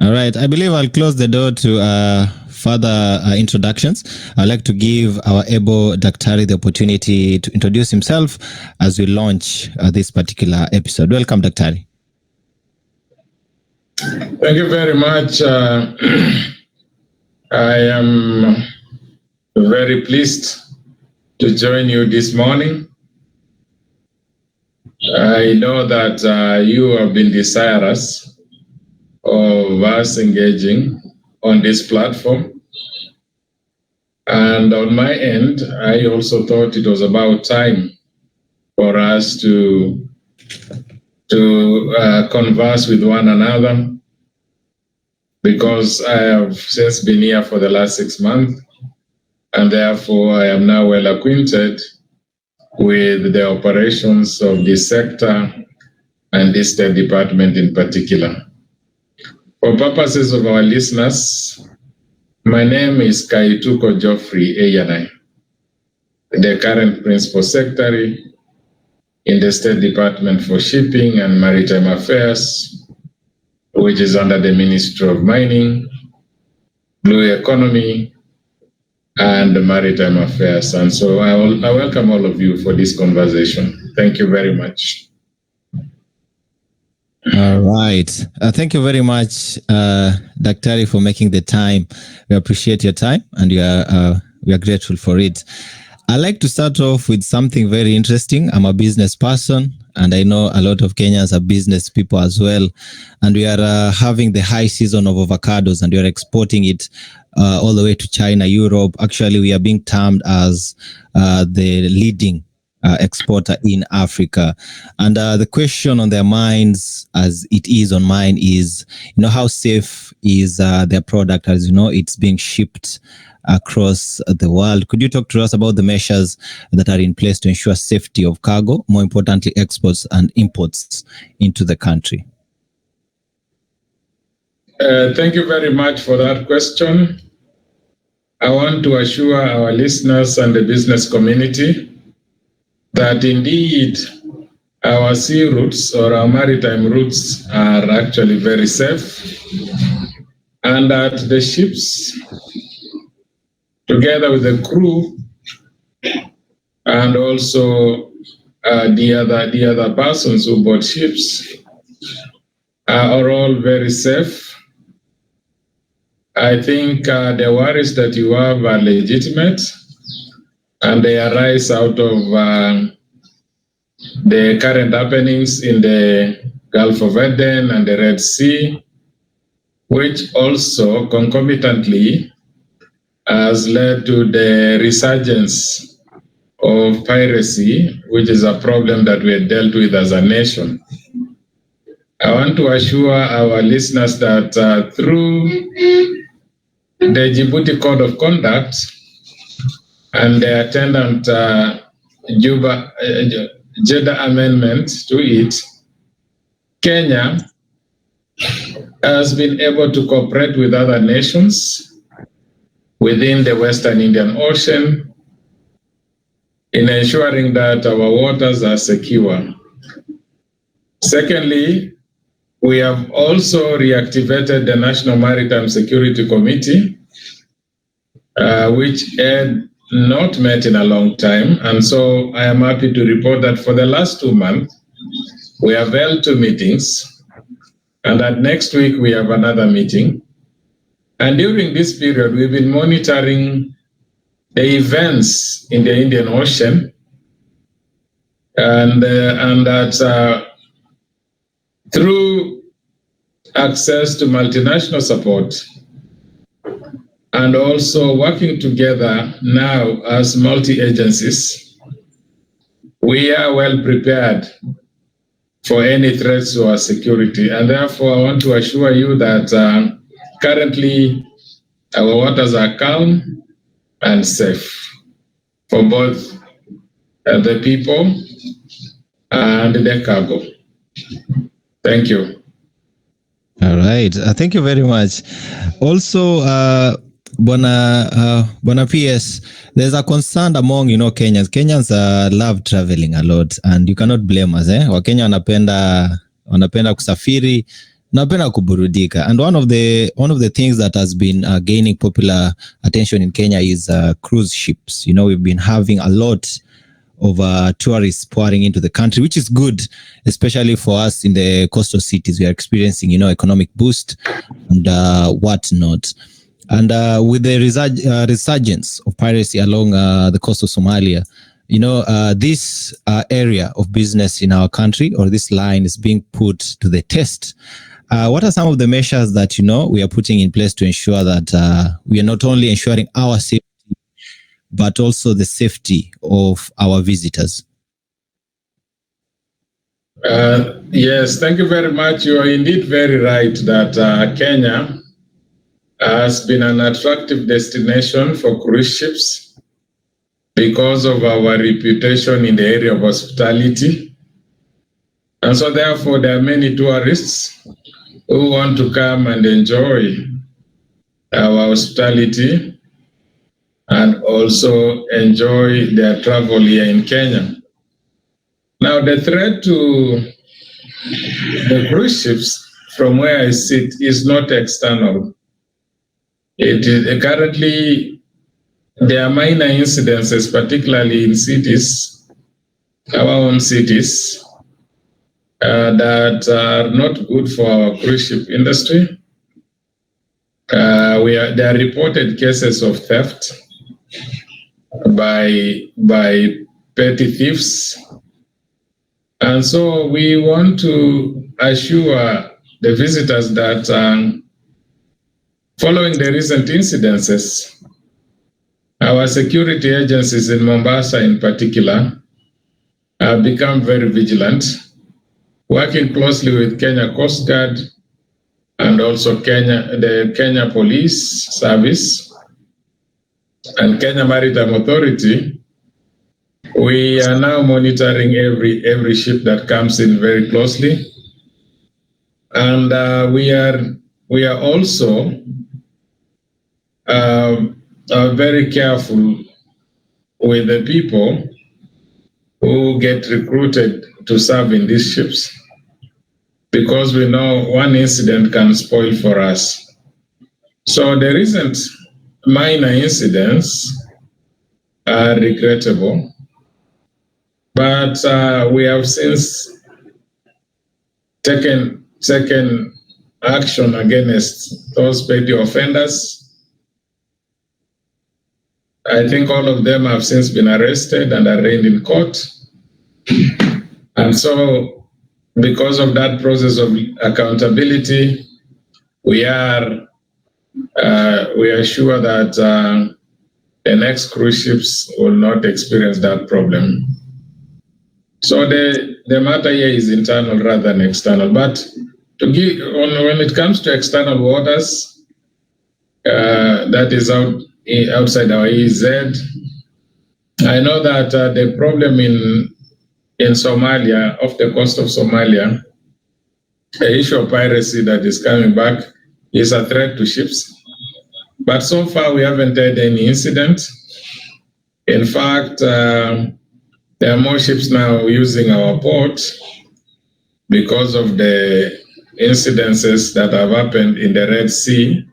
All right. I believe I'll close the door to further introductions. I'd like to give our able Daktari the opportunity to introduce himself as we launch this particular episode. Welcome, Daktari. Thank you very much. I am very pleased to join you this morning. I know that you have been desirous of us engaging on this platform. And on my end, I also thought it was about time for us to converse with one another, because I have since been here for the last 6 months, and therefore I am now well acquainted with the operations of this sector and this State Department in particular. For purposes of our listeners, my name is Kaituko Geoffrey, ANI, the current Principal Secretary in the State Department for Shipping and Maritime Affairs, which is under the Ministry of Mining, Blue Economy, and Maritime Affairs. And so I welcome all of you for this conversation. Thank you very much. All right. Thank you very much, Daktari, for making the time. We appreciate your time, and we are grateful for it. I'd like to start off with something very interesting. I'm a business person, and I know a lot of Kenyans are business people as well. And we are having the high season of avocados, and we are exporting it all the way to China, Europe. Actually, we are being termed as the leading exporter in Africa. And the question on their minds, as it is on mine, is, how safe is their product? As you know, it's being shipped across the world. Could you talk to us about the measures that are in place to ensure safety of cargo, more importantly, exports and imports into the country? Thank you very much for that question. I want to assure our listeners and the business community that indeed our sea routes or our maritime routes are actually very safe, and that the ships, together with the crew and also the other persons who board ships, are all very safe. I think the worries that you have are legitimate, and they arise out of the current happenings in the Gulf of Aden and the Red Sea, which also concomitantly has led to the resurgence of piracy, which is a problem that we have dealt with as a nation. I want to assure our listeners that through the Djibouti Code of Conduct and the attendant Jeddah amendment to it, Kenya has been able to cooperate with other nations within the Western Indian Ocean in ensuring that our waters are secure. Secondly, we have also reactivated the National Maritime Security Committee, which had not met in a long time. And so I am happy to report that for the last 2 months, we have held 2 meetings, and that next week we have another meeting. And during this period, we've been monitoring the events in the Indian Ocean, and that through access to multinational support and also working together now as multi-agencies, we are well prepared for any threats to our security. And therefore, I want to assure you that currently our waters are calm and safe for both the people and the cargo. Thank you. All right. Thank you very much. Also, Bona PS, there's a concern among, Kenyans. Kenyans love traveling a lot, and you cannot blame us. Wakenya wanapenda kusafiri, napenda kuburudika, and one of the things that has been gaining popular attention in Kenya is cruise ships. We've been having a lot of tourists pouring into the country, which is good, especially for us in the coastal cities. We are experiencing, economic boost and whatnot. And with the resurgence of piracy along the coast of Somalia, this area of business in our country, or this line, is being put to the test. What are some of the measures that we are putting in place to ensure that we are not only ensuring our safety, but also the safety of our visitors? Yes, thank you very much. You are indeed very right that Kenya has been an attractive destination for cruise ships because of our reputation in the area of hospitality. And so therefore, there are many tourists who want to come and enjoy our hospitality and also enjoy their travel here in Kenya. Now, the threat to the cruise ships, from where I sit, is not external. It is currently, there are minor incidences, particularly in cities, our own cities, that are not good for our cruise ship industry. There are reported cases of theft by petty thieves. And so we want to assure the visitors that following the recent incidences, our security agencies in Mombasa in particular have become very vigilant, working closely with Kenya Coast Guard and also the Kenya Police Service and Kenya Maritime Authority. We are now monitoring every ship that comes in very closely, and we are also very careful with the people who get recruited to serve in these ships, because we know one incident can spoil for us. So the recent minor incidents are regrettable, but we have since taken action against those petty offenders. I think all of them have since been arrested and arraigned in court. And so, because of that process of accountability, we are sure that the next cruise ships will not experience that problem. So the matter here is internal rather than external. But when it comes to external waters, that is outside our EEZ, I know that the problem in Somalia, off the coast of Somalia, the issue of piracy that is coming back is a threat to ships. But so far, we haven't had any incident. In fact, there are more ships now using our port because of the incidences that have happened in the Red Sea.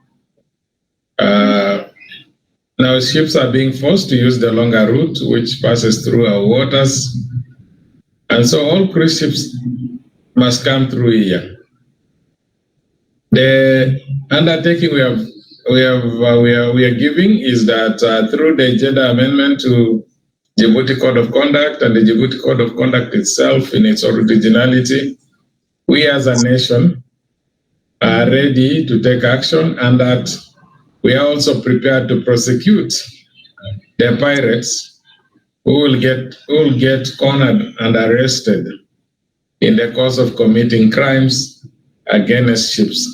Now ships are being forced to use the longer route, which passes through our waters. And so all cruise ships must come through here. The undertaking we are giving is that through the Gender Amendment to Djibouti Code of Conduct and the Djibouti Code of Conduct itself in its originality, we as a nation are ready to take action, and that we are also prepared to prosecute the pirates who will get cornered and arrested in the course of committing crimes against ships.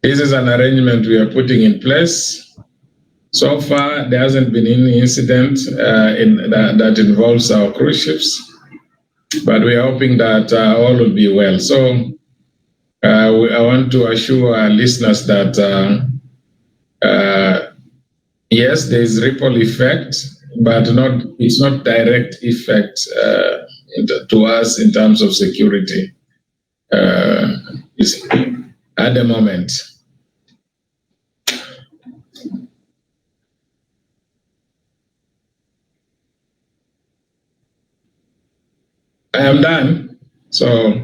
This is an arrangement we are putting in place. So far, there hasn't been any incident that involves our cruise ships, but we are hoping that all will be well. So I want to assure our listeners that yes, there is ripple effect, but it's not direct effect to us in terms of security. at the moment. I am done. So.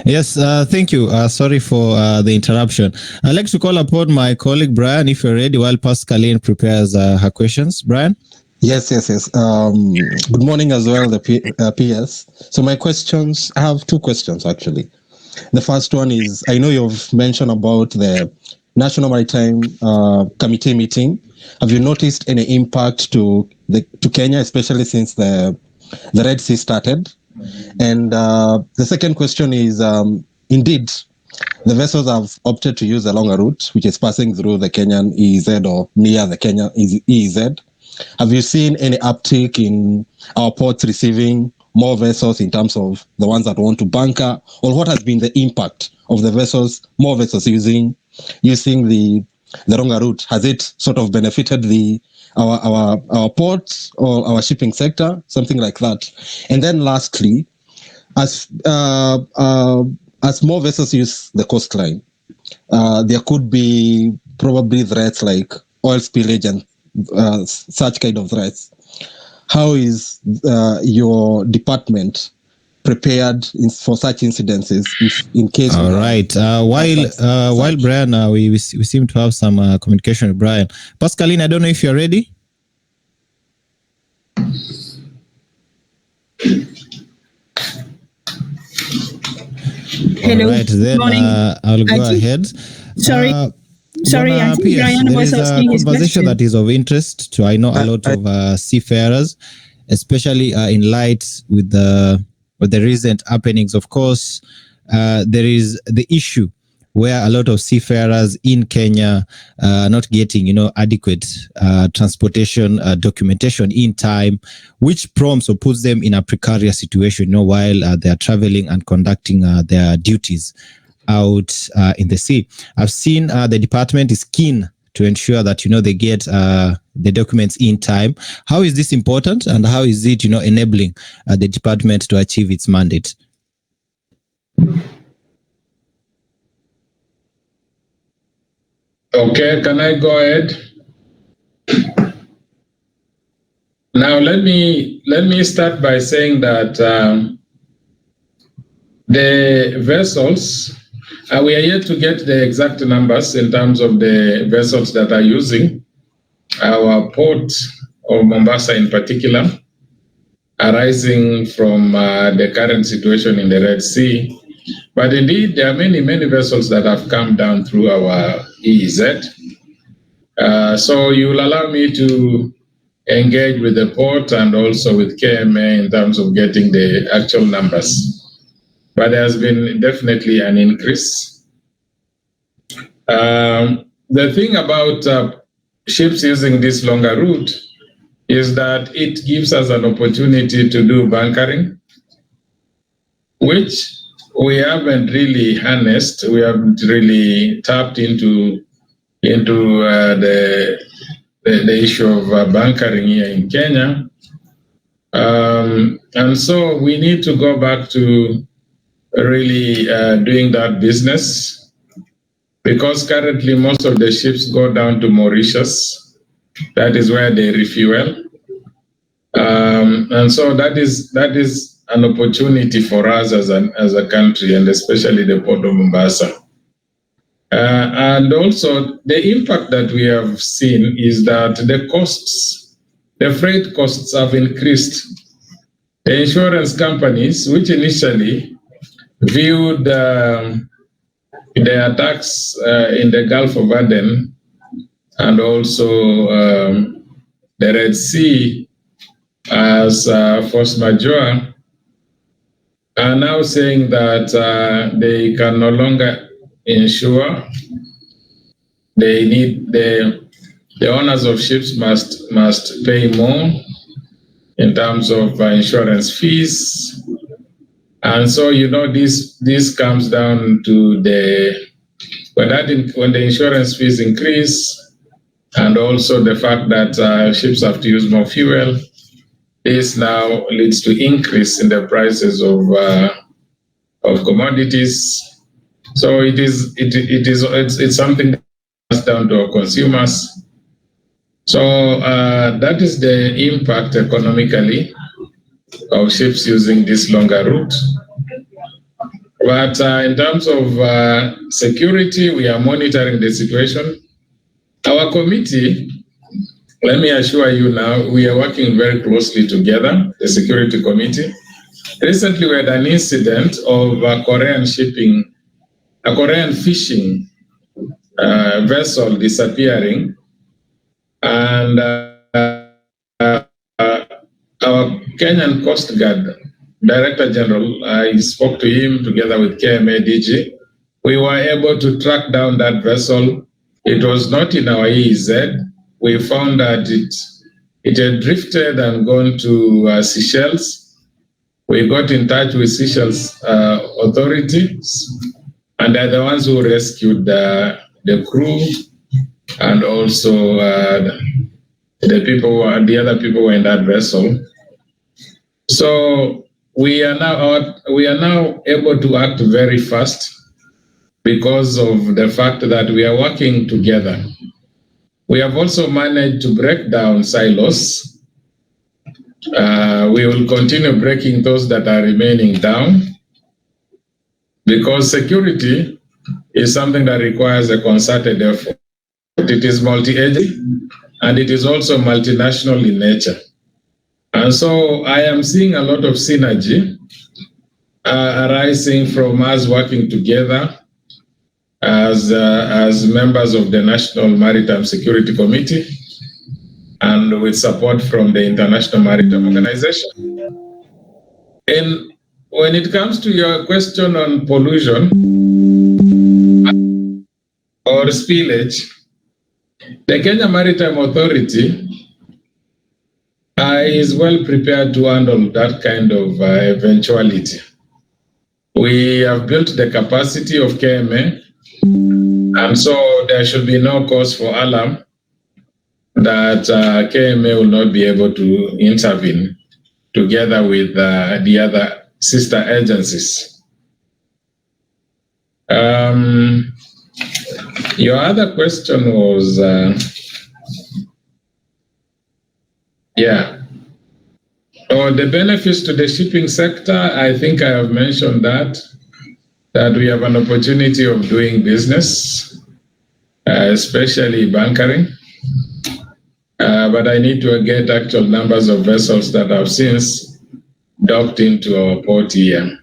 Yes, thank you. Sorry for the interruption. I'd like to call upon my colleague Brian, if you're ready, while Pascaline prepares her questions. Brian? Yes. Good morning as well, the PS. So my questions, I have two questions actually. The first one is, I know you've mentioned about the National Maritime Committee meeting. Have you noticed any impact to Kenya, especially since the Red Sea started? And the second question is, indeed, the vessels have opted to use the longer route, which is passing through the Kenyan EEZ or near the Kenyan EEZ. Have you seen any uptick in our ports receiving more vessels in terms of the ones that want to bunker, or what has been the impact of the vessels, more vessels using the longer route? Has it sort of benefited our ports or our shipping sector, something like that? And then lastly, as more vessels use the coastline, there could be probably threats like oil spillage and such kind of threats. How is your department prepared for such incidences in case? All right. While Brian, we seem to have some communication with Brian. Pascaline, I don't know if you're ready. Hello. All right, then I'll go ahead. Sorry, I think Brian was asking his question. There is a conversation that is of interest to, I know, a lot of seafarers, especially in light with the recent happenings. Of course, there is the issue where a lot of seafarers in Kenya are not getting, adequate transportation documentation in time, which prompts or puts them in a precarious situation, while they are traveling and conducting their duties out in the sea. I've seen the department is keen to ensure that, they get the documents in time. How is this important, and how is it, enabling the department to achieve its mandate? Okay, can I go ahead? Now let me start by saying that the vessels, we are yet to get the exact numbers in terms of the vessels that are using our port of Mombasa in particular, arising from the current situation in the Red Sea. But indeed, there are many vessels that have come down through our EEZ. So you will allow me to engage with the port and also with KMA in terms of getting the actual numbers. But there has been definitely an increase. The thing about ships using this longer route is that it gives us an opportunity to do bunkering, which we haven't really harnessed. We haven't really tapped into the issue of bunkering here in Kenya. And so we need to go back to really doing that business, because currently most of the ships go down to Mauritius. That is where they refuel. And so that is an opportunity for us as a country, and especially the Port of Mombasa. And also the impact that we have seen is that the freight costs have increased. The insurance companies, which initially viewed the attacks in the Gulf of Aden and also the Red Sea as force majeure, are now saying that they can no longer insure. They need the owners of ships must pay more in terms of insurance fees. And so, this comes down to when the insurance fees increase, and also the fact that ships have to use more fuel, this now leads to increase in the prices of commodities. So it's something that's down to our consumers. So that is the impact economically of ships using this longer route. But in terms of security, we are monitoring the situation. Our committee, let me assure you now, we are working very closely together, the security committee. Recently, we had an incident of a Korean fishing vessel disappearing, and our Kenyan Coast Guard Director General, I spoke to him together with KMA DG. We were able to track down that vessel. It was not in our EEZ. We found that it had drifted and gone to Seychelles. We got in touch with Seychelles authorities, and they're the ones who rescued the crew and also the other people who were in that vessel. So we are now able to act very fast because of the fact that we are working together. We have also managed to break down silos. We will continue breaking those that are remaining down, because security is something that requires a concerted effort. It is multi-agency and it is also multinational in nature. And so I am seeing a lot of synergy arising from us working together as members of the National Maritime Security Committee and with support from the International Maritime Organization. And when it comes to your question on pollution or spillage, the Kenya Maritime Authority is well prepared to handle that kind of eventuality. We have built the capacity of KMA, and so there should be no cause for alarm that KMA will not be able to intervene together with the other sister agencies. Your other question was, the benefits to the shipping sector. I think I have mentioned that we have an opportunity of doing business, especially bunkering. But I need to get actual numbers of vessels that have since docked into our port here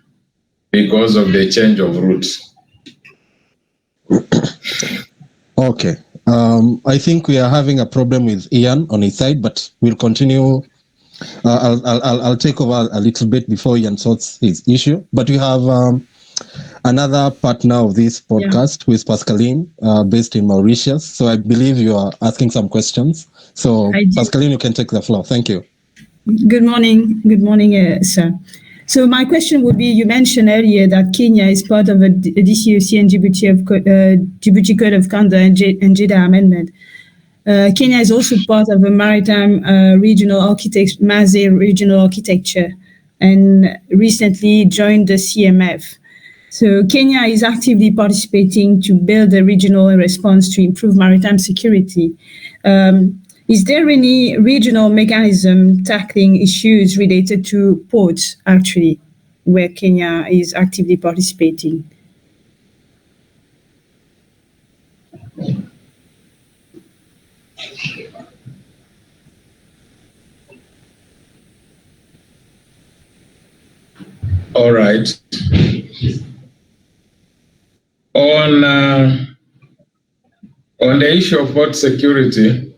because of the change of routes. Okay. I think we are having a problem with Ian on his side, but we'll continue. I'll take over a little bit before Ian sorts his issue. But we have another partner of this podcast, who is Pascaline, based in Mauritius. So I believe you are asking some questions. So Pascaline, you can take the floor. Thank you. Good morning. Good morning, sir. So my question would be, you mentioned earlier that Kenya is part of a DCOC and Djibouti Code of Conduct and JIDA Amendment. Kenya is also part of a maritime regional architecture, MAZE regional architecture, and recently joined the CMF. So Kenya is actively participating to build a regional response to improve maritime security. Is there any regional mechanism tackling issues related to ports, actually, where Kenya is actively participating? All right. On the issue of port security,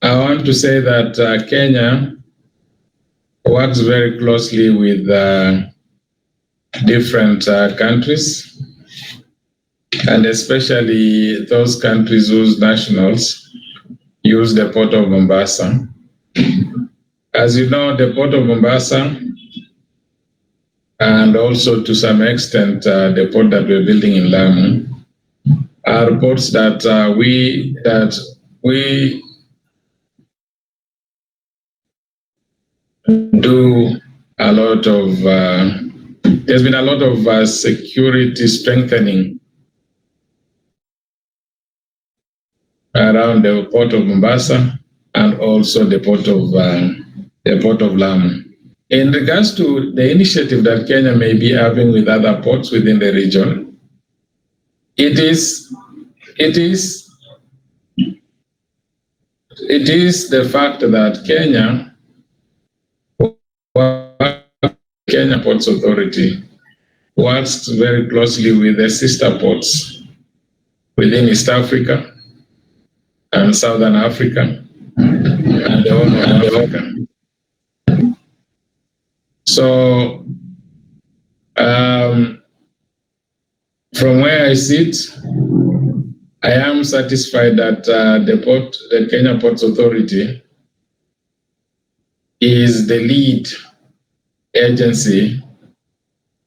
I want to say that Kenya works very closely with different countries, and especially those countries whose nationals use the Port of Mombasa. As you know, the Port of Mombasa, and also to some extent the port that we're building in Lamu, are ports that we do a lot of there's been a lot of security strengthening around the port of Mombasa and also the port of Lamu. In regards to the initiative that Kenya may be having with other ports within the region, it is the fact that Kenya Ports Authority works very closely with the sister ports within East Africa and Southern Africa and the Horn of Africa. So, from where I sit, I am satisfied that the Kenya Ports Authority is the lead agency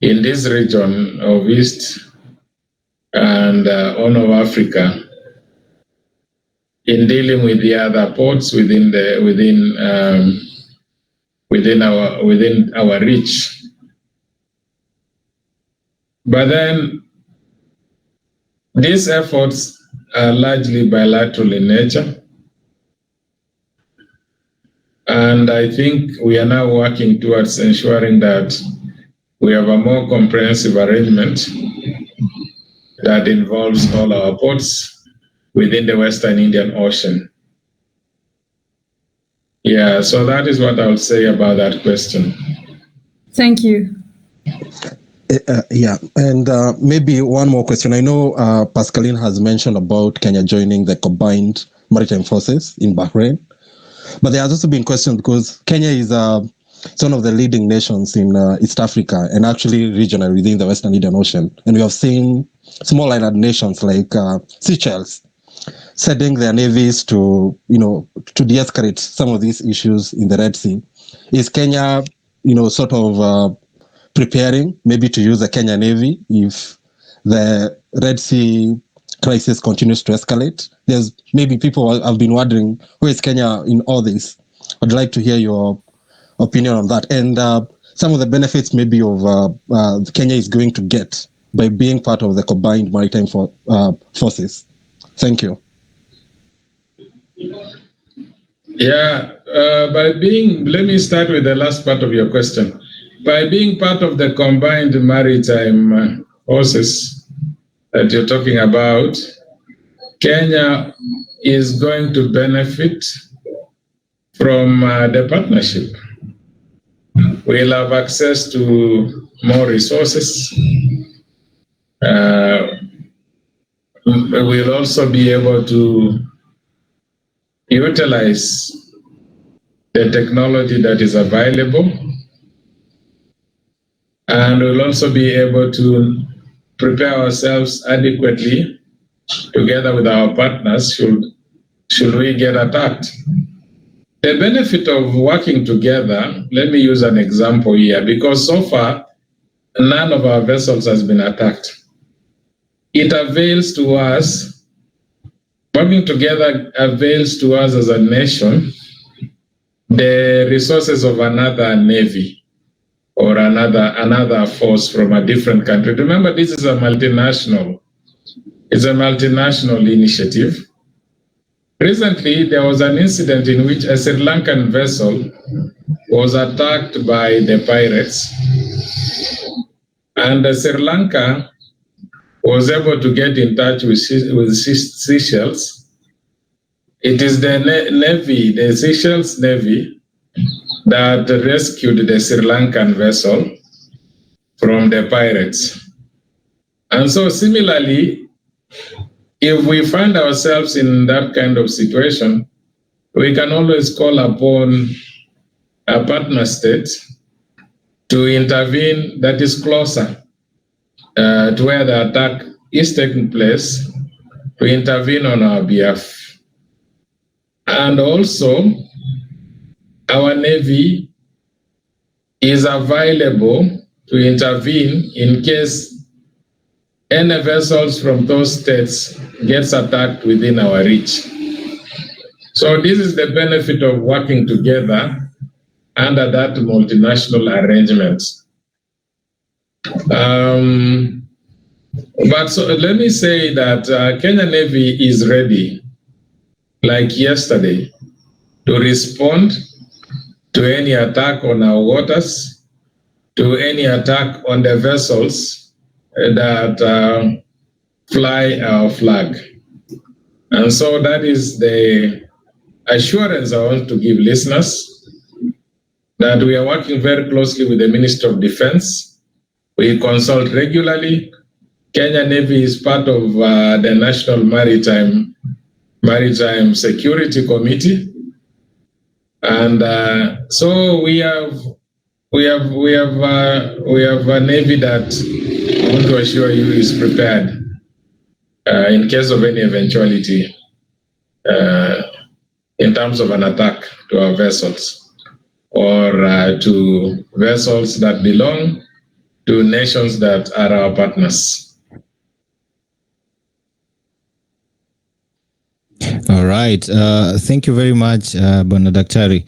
in this region of East and Horn of Africa in dealing with the other ports within our reach. But then these efforts are largely bilateral in nature. And I think we are now working towards ensuring that we have a more comprehensive arrangement that involves all our ports within the Western Indian Ocean. Yeah, so that is what I would say about that question. Thank you. Yeah, and maybe one more question. I know Pascaline has mentioned about Kenya joining the combined maritime forces in Bahrain, but there has also been questions because Kenya is one of the leading nations in East Africa and actually regional within the Western Indian Ocean. And we have seen small island nations like Seychelles sending their navies to de-escalate some of these issues in the Red Sea. Is Kenya, sort of preparing maybe to use the Kenya Navy if the Red Sea crisis continues to escalate? There's maybe people have been wondering, where is Kenya in all this? I'd like to hear your opinion on that. And some of the benefits maybe of Kenya is going to get by being part of the combined maritime forces. Thank you. Yeah, let me start with the last part of your question. By being part of the combined maritime forces that you're talking about, Kenya is going to benefit from the partnership. We'll have access to more resources. We'll also be able to utilize the technology that is available, and we'll also be able to prepare ourselves adequately together with our partners should we get attacked. The benefit of working together, let me use an example here, because so far none of our vessels has been attacked. It avails to us, working together avails to us as a nation the resources of another navy or another force from a different country. Remember, this is a multinational. It's a multinational initiative. Recently, there was an incident in which a Sri Lankan vessel was attacked by the pirates, and Sri Lanka was able to get in touch with Seychelles. It is the Navy, the Seychelles Navy, that rescued the Sri Lankan vessel from the pirates. And so similarly, if we find ourselves in that kind of situation, we can always call upon a partner state to intervene that is closer to where the attack is taking place, to intervene on our behalf. And also, our Navy is available to intervene in case any vessels from those states gets attacked within our reach. So this is the benefit of working together under that multinational arrangement. But so let me say that Kenya Navy is ready, like yesterday, to respond to any attack on our waters, to any attack on the vessels that fly our flag. And so that is the assurance I want to give listeners, that we are working very closely with the Ministry of Defense. We consult regularly. Kenya Navy is part of the National Maritime Security Committee, and so we have a Navy that I want to assure you is prepared in case of any eventuality in terms of an attack to our vessels or to vessels that belong to nations that are our partners. All right. Thank you very much, Bwana Daktari.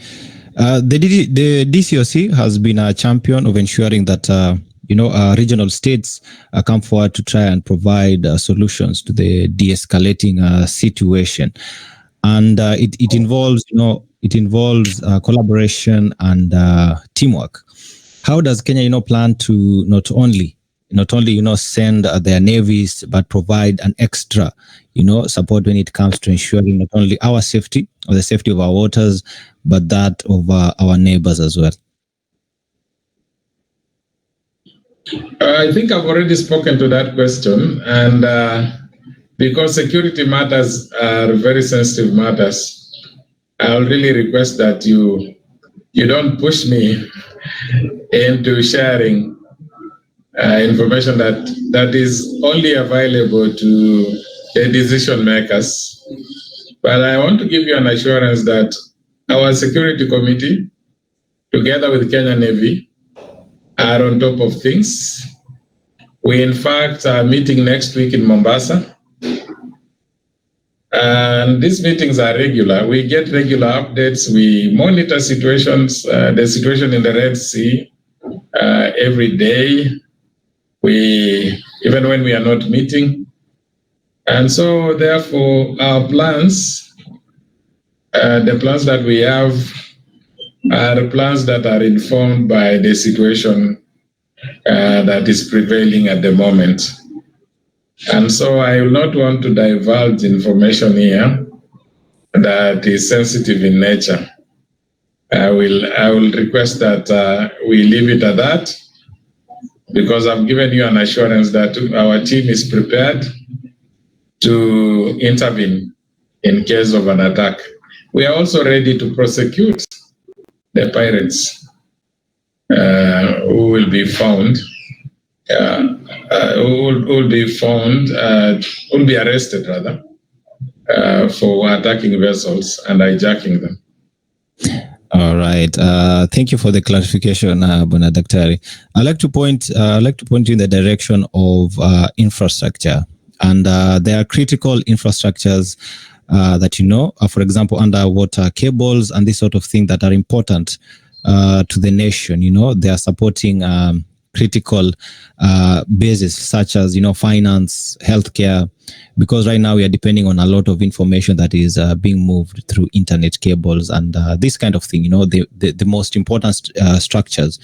The DCOC has been a champion of ensuring that regional states come forward to try and provide solutions to the de-escalating situation, and it involves collaboration and teamwork. How does Kenya plan to not only send their navies, but provide an extra support when it comes to ensuring not only our safety or the safety of our waters, but that of our neighbors as well? I think I've already spoken to that question, and because security matters are very sensitive matters, I'll really request that you don't push me into sharing information that is only available to the decision makers. But I want to give you an assurance that our security committee, together with Kenya Navy, are on top of things. We, in fact, are meeting next week in Mombasa. And these meetings are regular. We get regular updates. We monitor situations, the situation in the Red Sea every day. Even when we are not meeting. And so, therefore, our plans, the plans that we have, are plans that are informed by the situation that is prevailing at the moment. And so I will not want to divulge information here that is sensitive in nature. I will request that we leave it at that, because I've given you an assurance that our team is prepared to intervene in case of an attack. We are also ready to prosecute the pirates who will be found, who will be arrested rather, for attacking vessels and hijacking them. All right. Thank you for the clarification, Bwana Daktari. I'd like to point you in the direction of infrastructure, and there are critical infrastructures that for example, underwater cables and this sort of thing that are important to the nation. They are supporting critical bases such as finance, healthcare, because right now we are depending on a lot of information that is being moved through internet cables and this kind of thing. The most important structures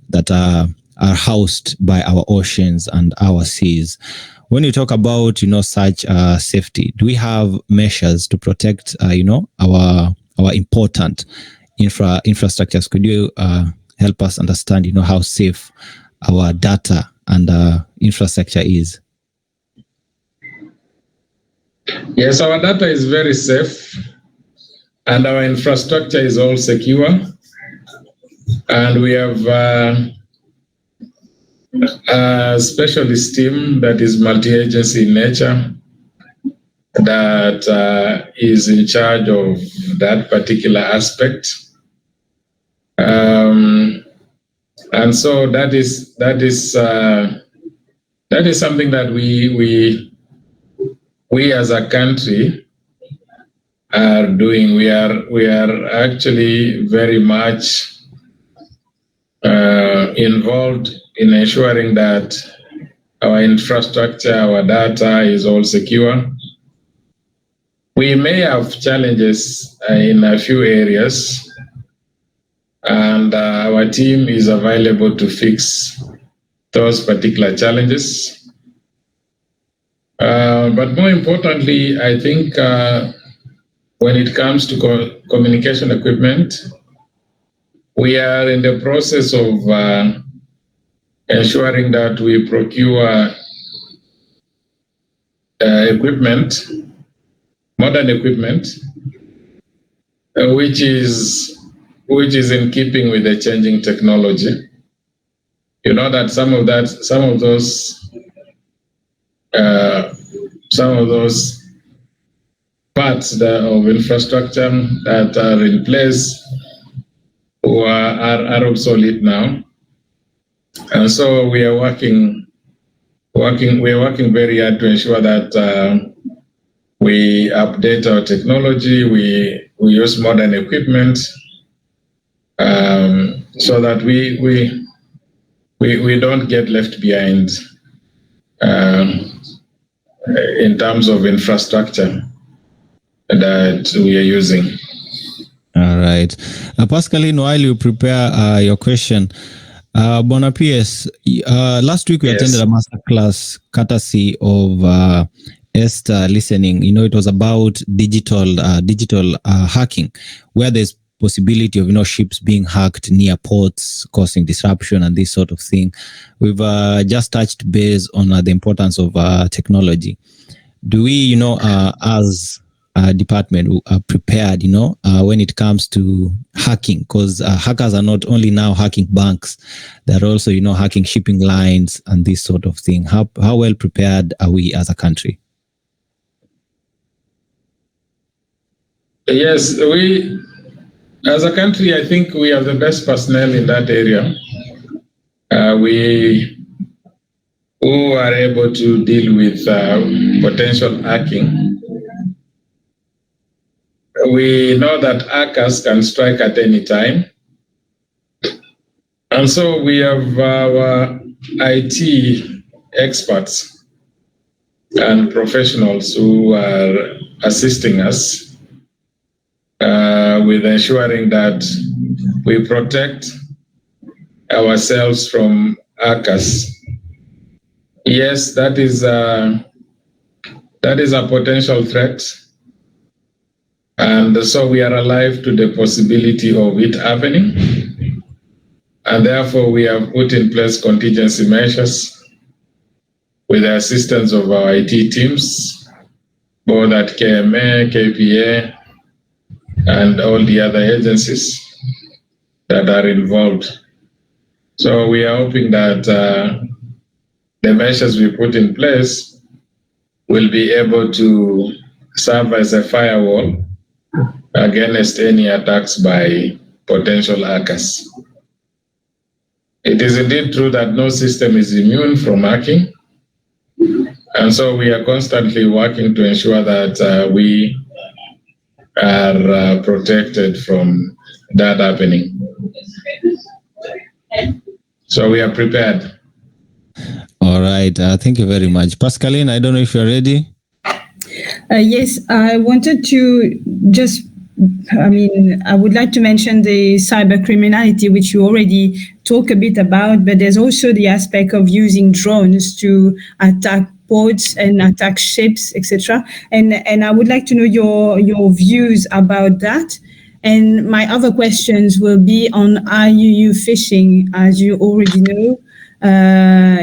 that are housed by our oceans and our seas. When you talk about such safety, do we have measures to protect our important infrastructures? Could you help us understand how safe our data and infrastructure is? Yes, our data is very safe and our infrastructure is all secure, and we have a specialist team that is multi-agency in nature that is in charge of that particular aspect. And so that is something that we as a country are doing. We are actually very much involved in ensuring that our infrastructure, our data is all secure. We may have challenges in a few areas, and our team is available to fix those particular challenges. But more importantly, I think when it comes to communication equipment, we are in the process of ensuring that we procure equipment, modern equipment, which is in keeping with the changing technology. You know that some of those parts of infrastructure that are in place are obsolete now, and so we are working very hard to ensure that we update our technology, we use modern equipment, so that we don't get left behind in terms of infrastructure that we are using. All right. Pascaline, while you prepare your question, Bona PS, last week we attended a masterclass courtesy of Esther Listening. You know, it was about digital hacking, where there's possibility of ships being hacked near ports, causing disruption and this sort of thing. We've just touched base on the importance of technology. Do we, as a department, are prepared, when it comes to hacking? Because hackers are not only now hacking banks, they're also, hacking shipping lines and this sort of thing. How well prepared are we as a country? Yes, as a country, I think we have the best personnel in that area. Who are able to deal with potential hacking. We know that hackers can strike at any time. And so we have our IT experts and professionals who are assisting us with ensuring that we protect ourselves from hackers. Yes, that is a potential threat. And so we are alive to the possibility of it happening. And therefore, we have put in place contingency measures with the assistance of our IT teams, both at KMA, KPA, and all the other agencies that are involved. So we are hoping that the measures we put in place will be able to serve as a firewall against any attacks by potential hackers. It is indeed true that no system is immune from hacking, and so we are constantly working to ensure that we are protected from that happening. So we are prepared. All right. Thank you very much. Pascaline, I don't know if you're ready. Yes, I wanted to I would like to mention the cyber criminality, which you already talk a bit about, but there's also the aspect of using drones to attack ports and attack ships, etc. And I would like to know your views about that. And my other questions will be on IUU phishing, as you already know.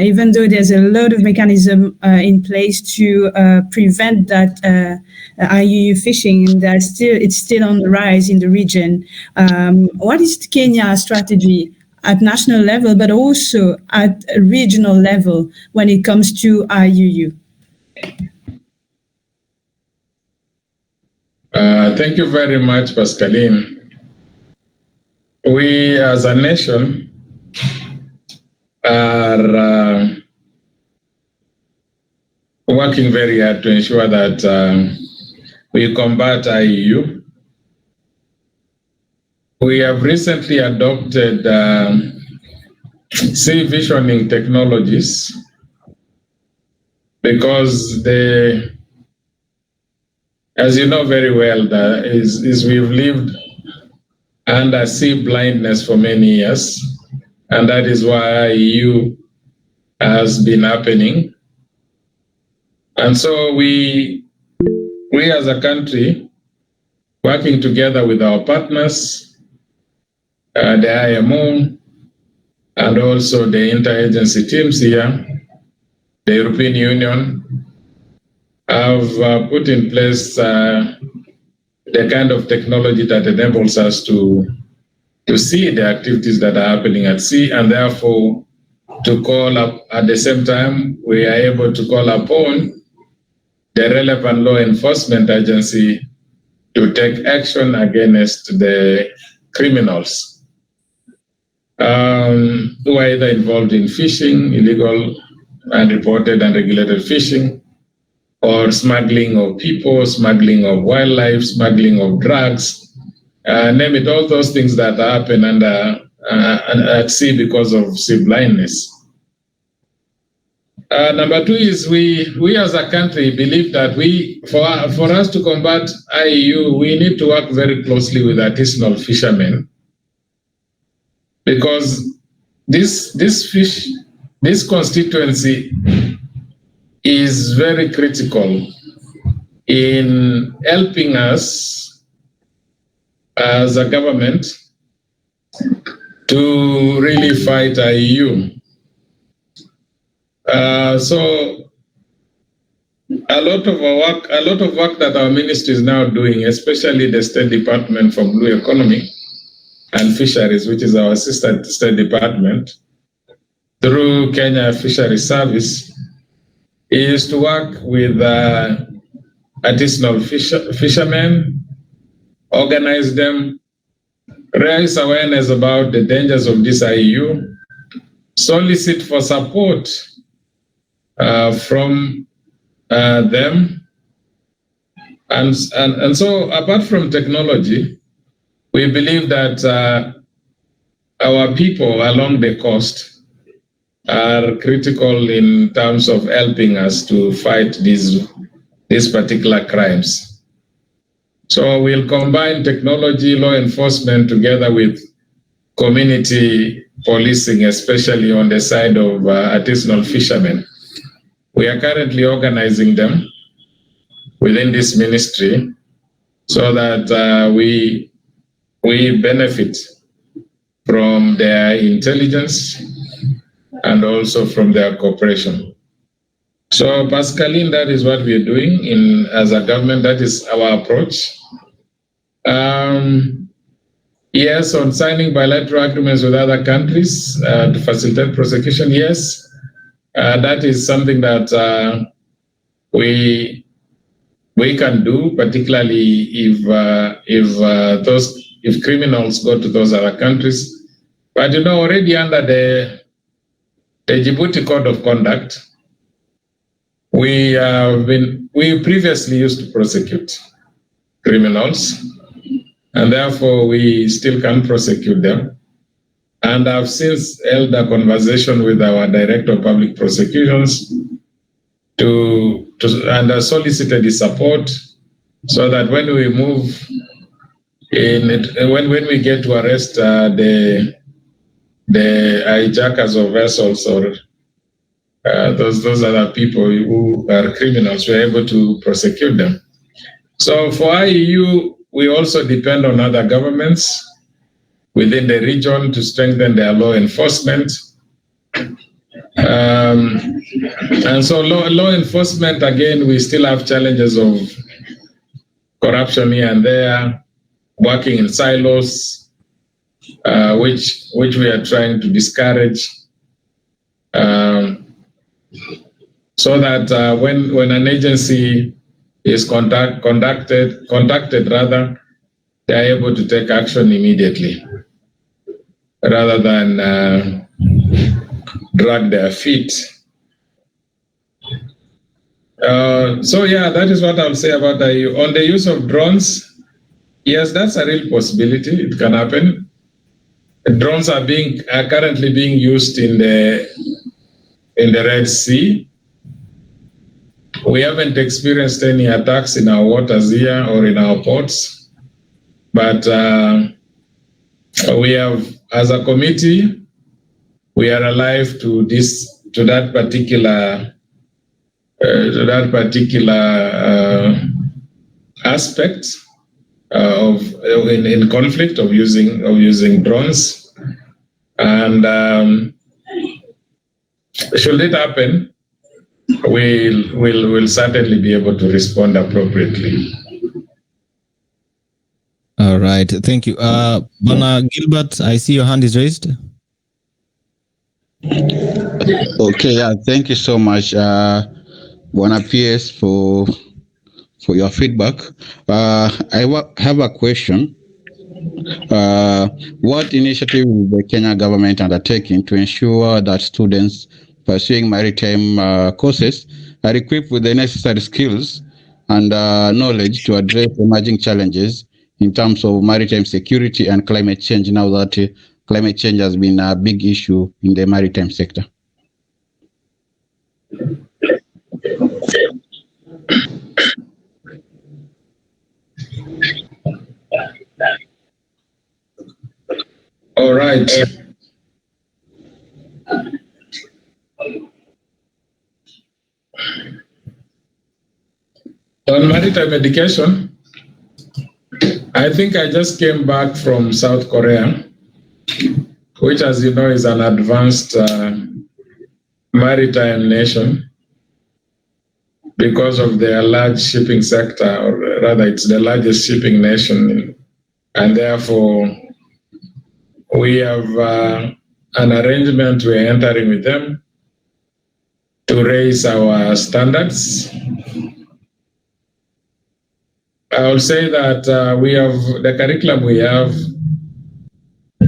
Even though there's a lot of mechanism in place to prevent that IUU phishing, and it's still on the rise in the region. What is Kenya's strategy at national level, but also at a regional level when it comes to IUU? Thank you very much, Pascaline. We as a nation are working very hard to ensure that we combat IUU. We have recently adopted sea visioning technologies, because as you know very well, we've lived under sea blindness for many years, and that is why EU has been happening. And so we as a country, working together with our partners, the IMO, and also the interagency teams here, the European Union, have put in place the kind of technology that enables us to see the activities that are happening at sea, and therefore to call up, at the same time, we are able to call upon the relevant law enforcement agency to take action against the criminals who are either involved in fishing, illegal, unreported, unregulated fishing, or smuggling of people, smuggling of wildlife, smuggling of drugs, name it, all those things that happen at sea because of sea blindness. Number two is we as a country believe that for us to combat IUU, we need to work very closely with artisanal fishermen, because this constituency is very critical in helping us as a government to really fight IUU. So a lot of work that our ministry is now doing, especially the State Department for Blue Economy and Fisheries, which is our sister State Department, through Kenya Fisheries Service, is to work with artisanal fishermen, organize them, raise awareness about the dangers of this IUU, solicit for support from them. And so apart from technology, we believe that our people along the coast are critical in terms of helping us to fight these particular crimes. So we'll combine technology, law enforcement together with community policing, especially on the side of artisanal fishermen. We are currently organizing them within this ministry so that we benefit from their intelligence and also from their cooperation. So, Pascaline, that is what we're doing as a government. That is our approach. Yes, on signing bilateral agreements with other countries to facilitate prosecution, yes. That is something that we can do, particularly if criminals go to those other countries. But already under the Djibouti Code of Conduct, we previously used to prosecute criminals, and therefore we still can prosecute them. And I've since held a conversation with our Director of Public Prosecutions and solicited his support so that when we move in it, when we get to arrest the hijackers of vessels or those other people who are criminals, we're able to prosecute them. So for IUU, we also depend on other governments within the region to strengthen their law enforcement. And so law enforcement, again, we still have challenges of corruption here and there, working in silos, which we are trying to discourage, so that when an agency is contacted, they are able to take action immediately, rather than drag their feet. So yeah, that is what I'll say about IUU. On the use of drones, yes, that's a real possibility. It can happen. Drones are currently being used in the Red Sea. We haven't experienced any attacks in our waters here or in our ports, but we have, as a committee, we are alive to that particular aspect in conflict of using drones, and should it happen, we'll certainly be able to respond appropriately. All right, thank you. Bwana Gilbert, I see your hand is raised. Okay, yeah, thank you so much, Bwana PS, for your feedback. I have a question. What initiative is the Kenya government undertaking to ensure that students pursuing maritime courses are equipped with the necessary skills and knowledge to address emerging challenges in terms of maritime security and climate change, now that climate change has been a big issue in the maritime sector? All right. On maritime education, I think I just came back from South Korea, which, as you know, is an advanced maritime nation because of their large shipping sector, or rather, it's the largest shipping nation, and therefore we have an arrangement we're entering with them to raise our standards. I will say that the curriculum we have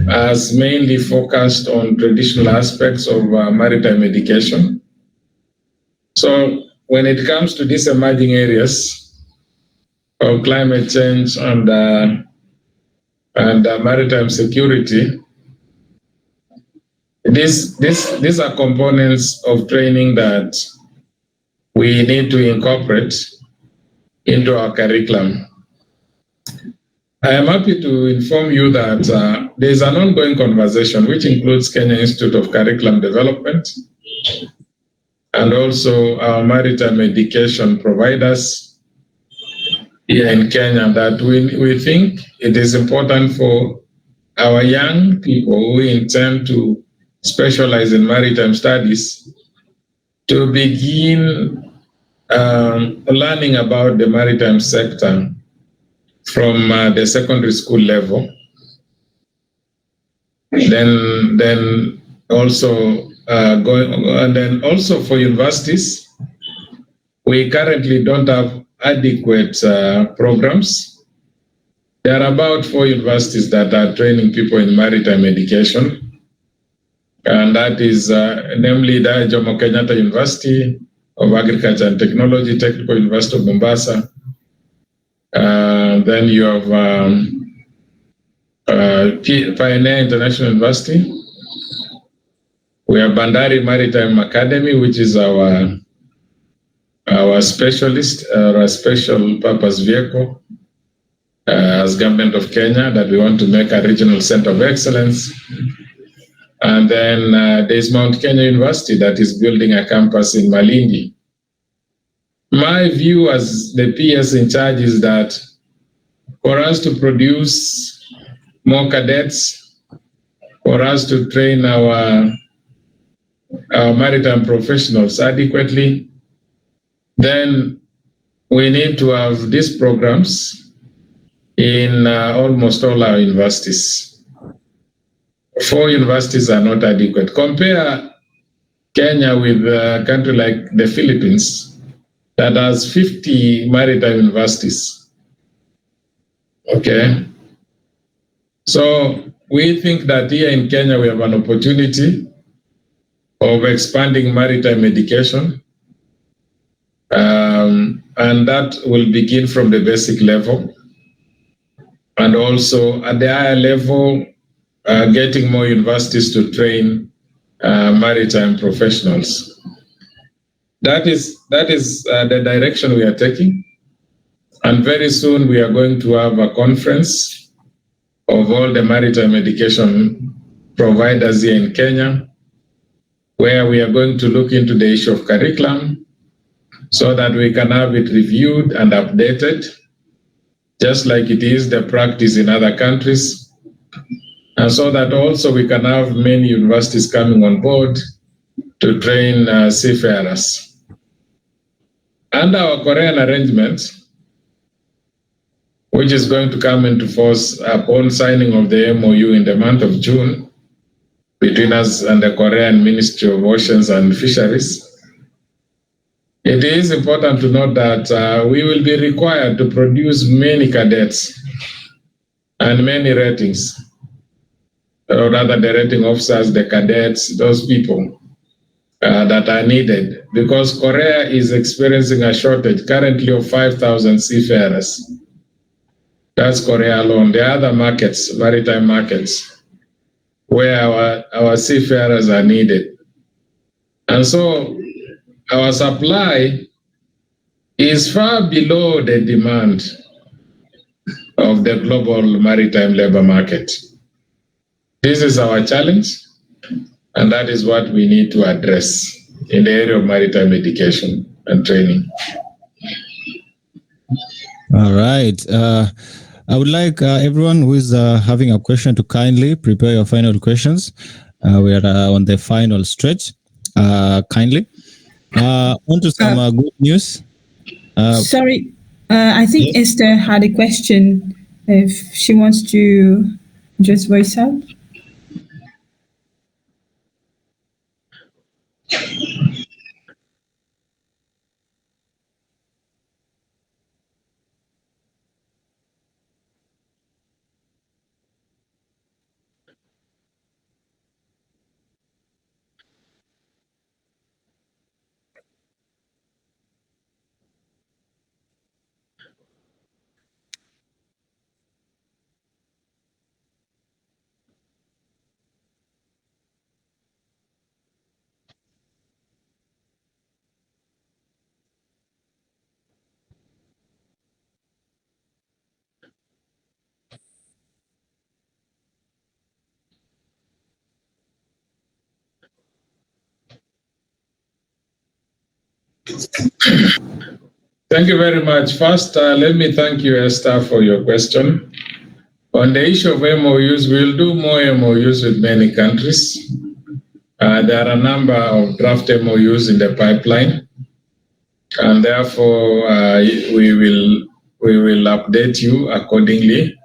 has mainly focused on traditional aspects of maritime education. So when it comes to these emerging areas of climate change and maritime security, these are components of training that we need to incorporate into our curriculum. I am happy to inform you that there is an ongoing conversation which includes Kenya Institute of Curriculum Development and also our maritime education providers here in Kenya, that we think it is important for our young people who intend to specialize in maritime studies to begin learning about the maritime sector from the secondary school level. Then also also for universities, we currently don't have adequate programs. There are about 4 universities that are training people in maritime education, and that is namely the Jomo Kenyatta University of Agriculture and Technology, Technical University of Mombasa. Then you have Pioneer International University. We have Bandari Maritime Academy, which is our specialist, our special purpose vehicle as Government of Kenya, that we want to make a regional center of excellence. And then there's Mount Kenya University that is building a campus in Malindi. My view as the PS in charge is that for us to produce more cadets, for us to train our maritime professionals adequately, then we need to have these programs in almost all our universities. 4 universities are not adequate. Compare Kenya with a country like the Philippines that has 50 maritime universities. Okay. So we think that here in Kenya we have an opportunity of expanding maritime education, and that will begin from the basic level. And also at the higher level, getting more universities to train maritime professionals. That is the direction we are taking. And very soon we are going to have a conference of all the maritime education providers here in Kenya, where we are going to look into the issue of curriculum so that we can have it reviewed and updated, just like it is the practice in other countries. And so that also we can have many universities coming on board to train seafarers. Under our Korean arrangement, which is going to come into force upon signing of the MOU in the month of June between us and the Korean Ministry of Oceans and Fisheries, it is important to note that we will be required to produce many cadets and many ratings, or rather the rating officers, the cadets, those people that are needed, because Korea is experiencing a shortage currently of 5,000 seafarers. That's Korea alone. The other markets, maritime markets, where our seafarers are needed. And so our supply is far below the demand of the global maritime labor market. This is our challenge, and that is what we need to address in the area of maritime education and training. All right. I would like everyone who is having a question to kindly prepare your final questions. We are on the final stretch. Kindly. On to some good news. Sorry, I think yes. Esther had a question. If she wants to just voice out. Thank you very much. First, let me thank you, Esther, for your question. On the issue of MOUs, we'll do more MOUs with many countries. There are a number of draft MOUs in the pipeline, and therefore we will update you accordingly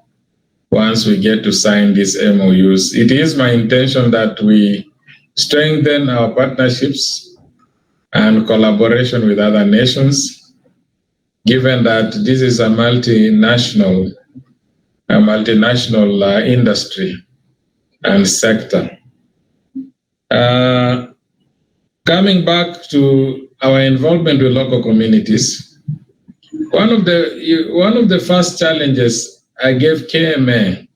once we get to sign these MOUs. It is my intention that we strengthen our partnerships and collaboration with other nations, given that this is a multinational industry and sector. Coming back to our involvement with local communities, one of the first challenges I gave KMA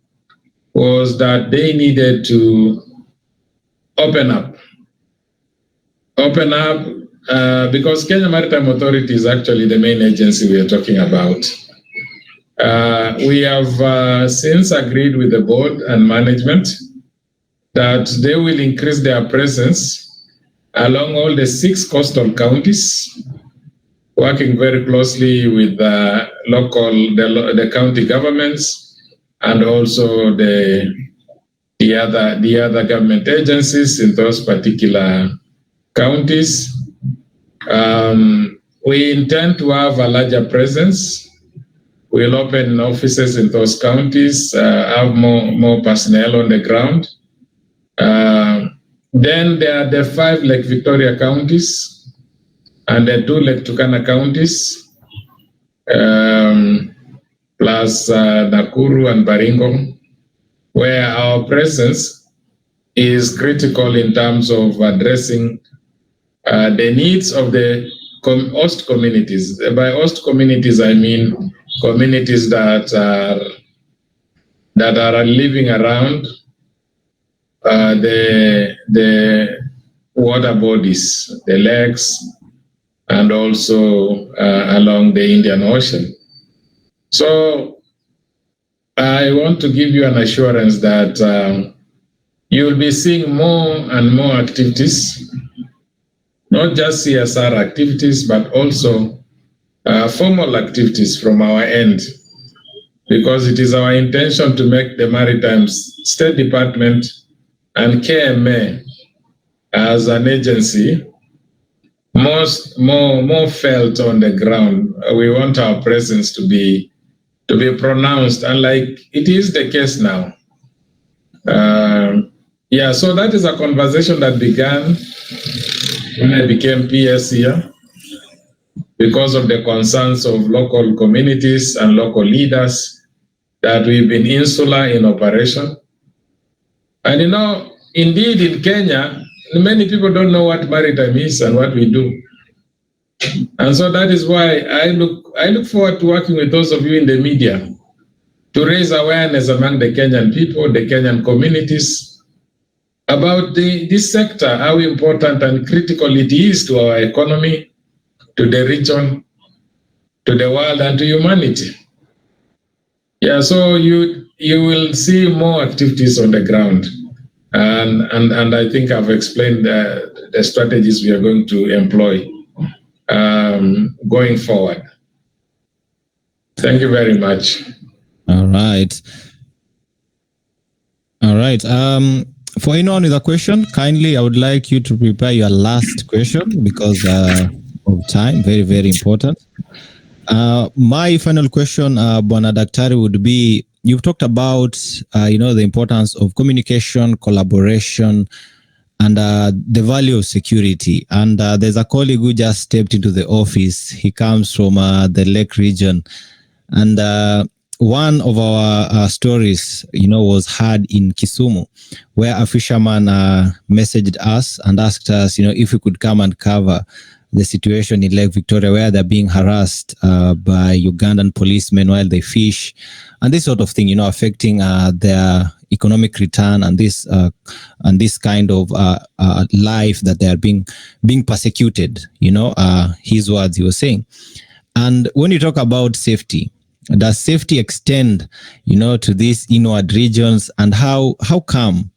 was that they needed to open up because Kenya Maritime Authority is actually the main agency we are talking about. We have since agreed with the board and management that they will increase their presence along all the 6 coastal counties, working very closely with the county governments and also the other government agencies in those particular counties. We intend to have a larger presence. We'll open offices in those counties, have more personnel on the ground. Then there are the 5 Lake Victoria counties and the 2 Lake Turkana counties, plus Nakuru and Baringo, where our presence is critical in terms of addressing the needs of the host communities. By host communities, I mean communities that are living around the water bodies, the lakes, and also along the Indian Ocean. So I want to give you an assurance that you will be seeing more and more activities, not just CSR activities, but also formal activities from our end, because it is our intention to make the Maritime State Department and KMA as an agency more felt on the ground. We want our presence to be pronounced, unlike it is the case now. So that is a conversation that began when I became PS here, because of the concerns of local communities and local leaders that we've been insular in operation. And indeed in Kenya, many people don't know what maritime is and what we do. And so that is why I look forward to working with those of you in the media to raise awareness among the Kenyan people, the Kenyan communities, about this sector, how important and critical it is to our economy, to the region, to the world, and to humanity. Yeah, so you will see more activities on the ground. And I think I've explained the strategies we are going to employ going forward. Thank you very much. All right. For anyone with a question, kindly, I would like you to prepare your last question because of time. Very, very important. My final question, Bwana Daktari, would be, you've talked about, the importance of communication, collaboration, and the value of security. And there's a colleague who just stepped into the office. He comes from the Lake region. And one of our stories, was heard in Kisumu, where a fisherman messaged us and asked us, if we could come and cover the situation in Lake Victoria, where they're being harassed by Ugandan policemen while they fish, and this sort of thing, affecting their economic return and this kind of life that they are being persecuted. His words, he was saying. And when you talk about safety, does safety extend, to these inward regions, and how come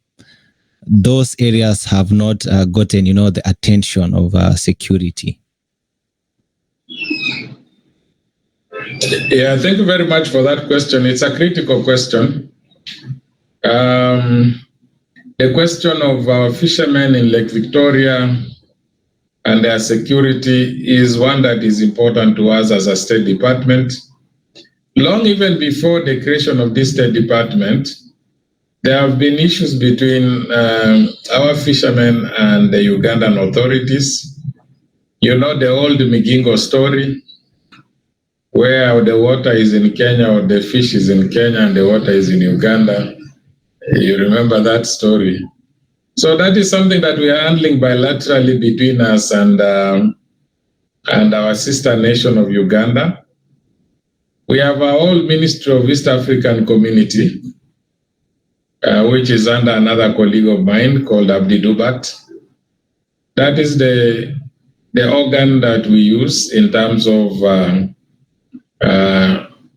those areas have not gotten, the attention of security? Yeah, thank you very much for that question. It's a critical question. The question of fishermen in Lake Victoria and their security is one that is important to us as a State Department. Long even before the creation of this State Department, there have been issues between our fishermen and the Ugandan authorities. The old Migingo story, where the water is in Kenya or the fish is in Kenya and the water is in Uganda. You remember that story. So that is something that we are handling bilaterally between us and our sister nation of Uganda. We have our own Ministry of East African Community, which is under another colleague of mine called Abdi Dubat. That is the organ that we use in terms of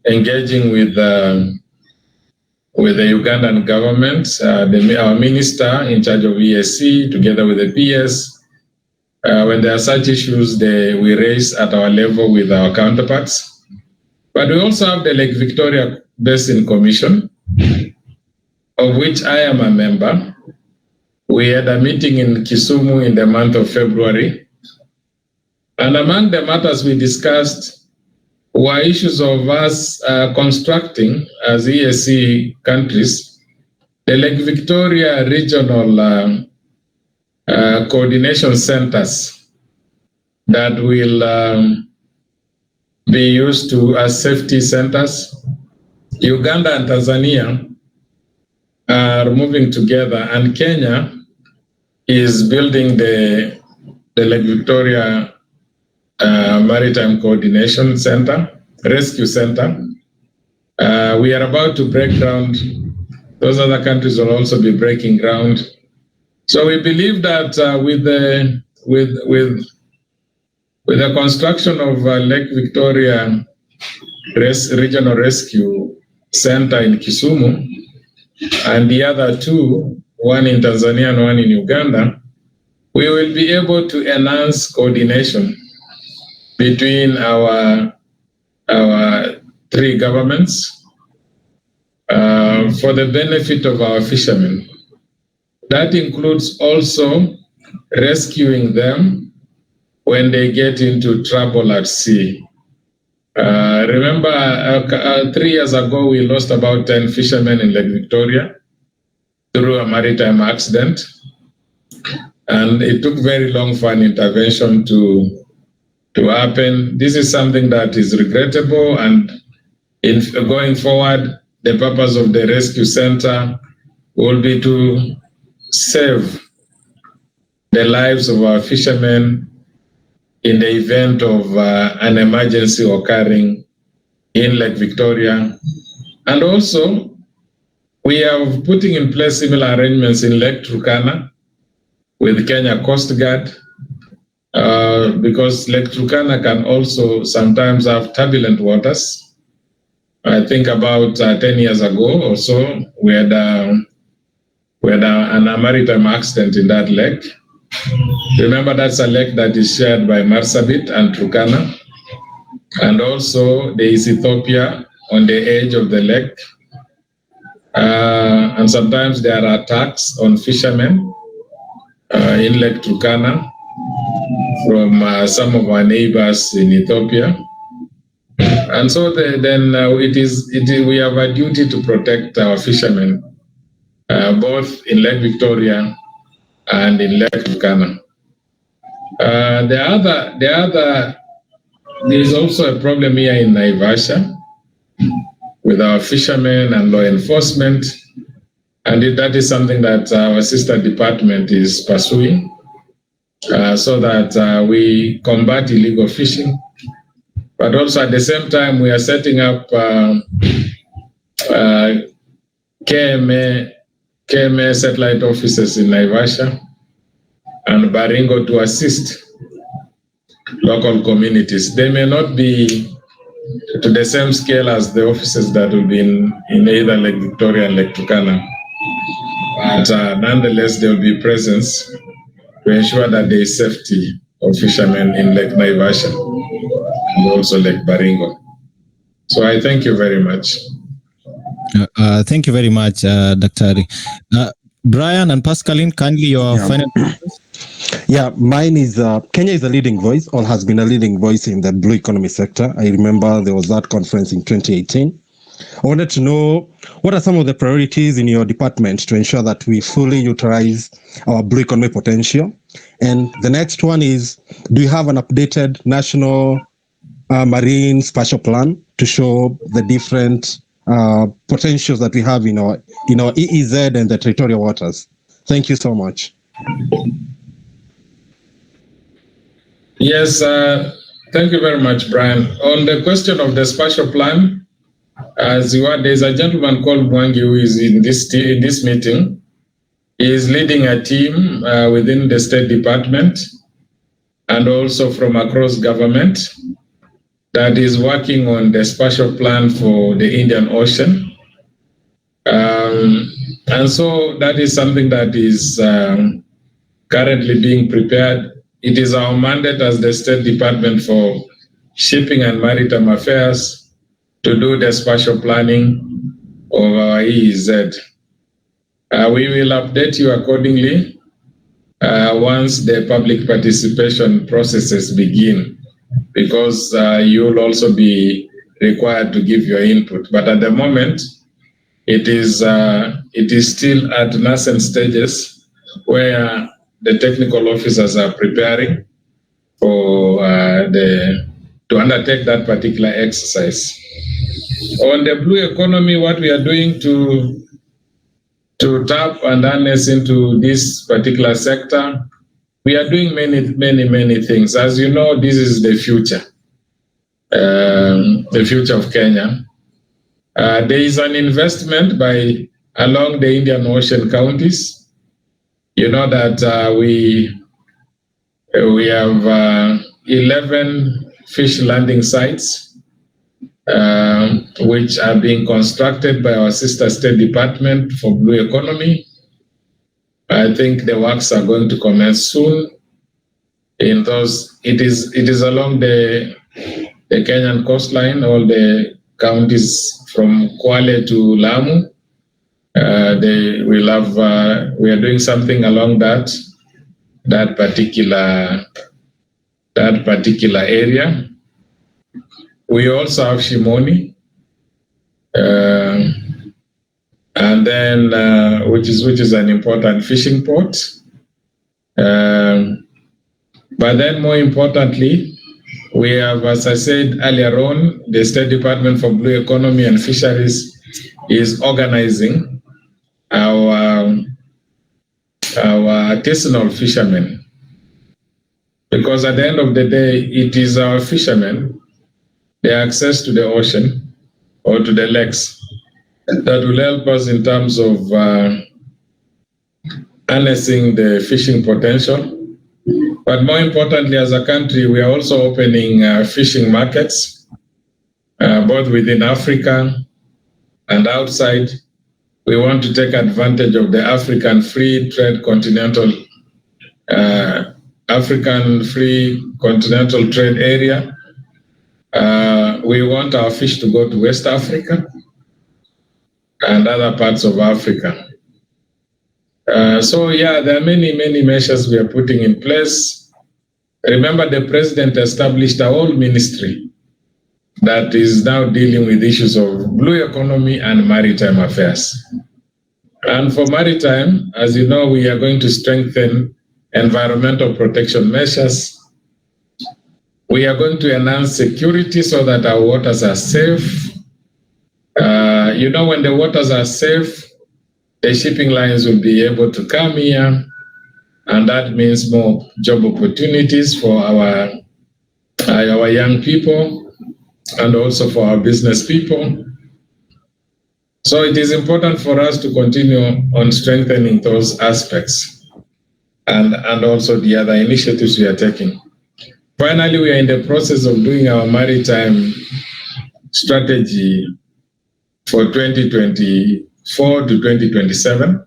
engaging with the Ugandan government. Our minister in charge of ESC, together with the PS, when there are such issues, we raise at our level with our counterparts. But we also have the Lake Victoria Basin Commission, of which I am a member. We had a meeting in Kisumu in the month of February. And among the matters we discussed were issues of us constructing, as ESC countries, the Lake Victoria regional coordination centers that will be used as safety centers. Uganda and Tanzania are moving together, and Kenya is building the Lake Victoria Maritime Coordination Center, Rescue Center. We are about to break ground. Those other countries will also be breaking ground So we believe that with the construction of Lake Victoria Regional Rescue Center in Kisumu, and the other two, one in Tanzania and one in Uganda, we will be able to enhance coordination between our three governments for the benefit of our fishermen. That includes also rescuing them when they get into trouble at sea. Remember, 3 years ago, we lost about 10 fishermen in Lake Victoria through a maritime accident. And it took very long for an intervention to happen. This is something that is regrettable. And in going forward, the purpose of the rescue center will be to save the lives of our fishermen in the event of an emergency occurring in Lake Victoria. And also, we are putting in place similar arrangements in Lake Turkana with Kenya Coast Guard, because Lake Turkana can also sometimes have turbulent waters. I think about 10 years ago or so, we had a maritime accident in that lake. Remember, that's a lake that is shared by Marsabit and Turkana. And also there is Ethiopia on the edge of the lake. And sometimes there are attacks on fishermen in Lake Turkana from some of our neighbors in Ethiopia. And so we have a duty to protect our fishermen, both in Lake Victoria and in Lake Turkana. There is also a problem here in Naivasha with our fishermen and law enforcement, and that is something that our sister department is pursuing, so that we combat illegal fishing. But also at the same time, we are setting up KMA satellite offices in Naivasha and Baringo to assist local communities. They may not be to the same scale as the offices that will be in either Lake Victoria and Lake Turkana, but nonetheless there will be presence to ensure that there is safety of fishermen in Lake Naivasha and also Lake Baringo. So I thank you very much. Thank you very much, Dr. Brian and Pascaline, kindly your final questions. Yeah, mine is Kenya is a leading voice, or has been a leading voice in the blue economy sector. I remember there was that conference in 2018. I wanted to know, what are some of the priorities in your department to ensure that we fully utilize our blue economy potential? And the next one is, do you have an updated national marine spatial plan to show the different potentials that we have in our EEZ and the territorial waters? Thank you so much. Yes, thank you very much, Brian. On the question of the spatial plan, there's a gentleman called Mwangi who is in this meeting. He is leading a team within the State Department and also from across government that is working on the spatial plan for the Indian Ocean. And so that is something that is currently being prepared. It is our mandate as the State Department for Shipping and Maritime Affairs to do the spatial planning of our EEZ. We will update you accordingly once the public participation processes begin, because you will also be required to give your input. But at the moment, it is still at nascent stages where the technical officers are preparing for to undertake that particular exercise. On the blue economy, what we are doing to tap and harness into this particular sector, we are doing many things. As you know, this is the future of Kenya. There is an investment along the Indian Ocean counties You know that we have 11 fish landing sites, which are being constructed by our sister State Department for Blue Economy. I think the works are going to commence soon. In those, it is along the Kenyan coastline, all the counties from Kwale to Lamu. We are doing something along that particular area. We also have Shimoni, and then which is an important fishing port. But then more importantly, we have, as I said earlier on, the State Department for Blue Economy and Fisheries is organizing our artisanal fishermen. Because at the end of the day, it is our fishermen, their access to the ocean or to the lakes, that will help us in terms of harnessing the fishing potential. But more importantly, as a country, we are also opening fishing markets, both within Africa and outside. We want to take advantage of the African free trade area. We want our fish to go to West Africa and other parts of Africa. So there are many measures we are putting in place. Remember, the president established a whole ministry that is now dealing with issues of blue economy and maritime affairs. And for maritime, as you know, we are going to strengthen environmental protection measures. We are going to enhance security so that our waters are safe. When the waters are safe, the shipping lines will be able to come here, and that means more job opportunities for our young people and also for our business people. So it is important for us to continue on strengthening those aspects and also the other initiatives we are taking. Finally, we are in the process of doing our maritime strategy for 2024 to 2027.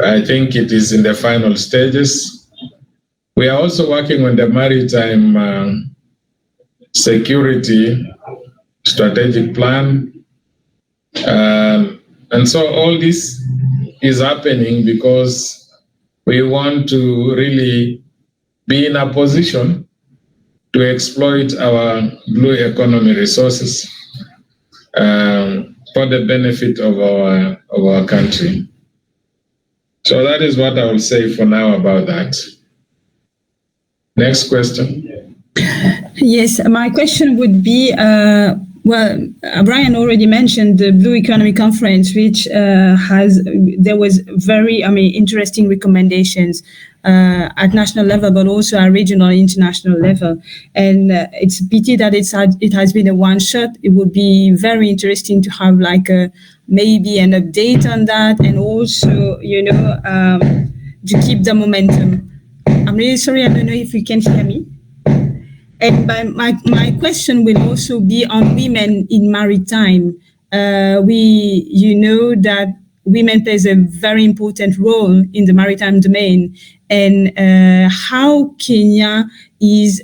I think it is in the final stages. We are also working on the maritime security strategic plan. And so all this is happening because we want to really be in a position to exploit our blue economy resources for the benefit of our country. So that is what I will say for now about that. Next question. Yes, my question would be, Brian already mentioned the Blue Economy Conference, which there was very, interesting recommendations at national level, but also at regional and international level. And it's a pity that it has been a one shot. It would be very interesting to have maybe an update on that, and also, to keep the momentum. I'm really sorry, I don't know if you can hear me. And my question will also be on women in maritime. We know that women plays a very important role in the maritime domain, and how Kenya is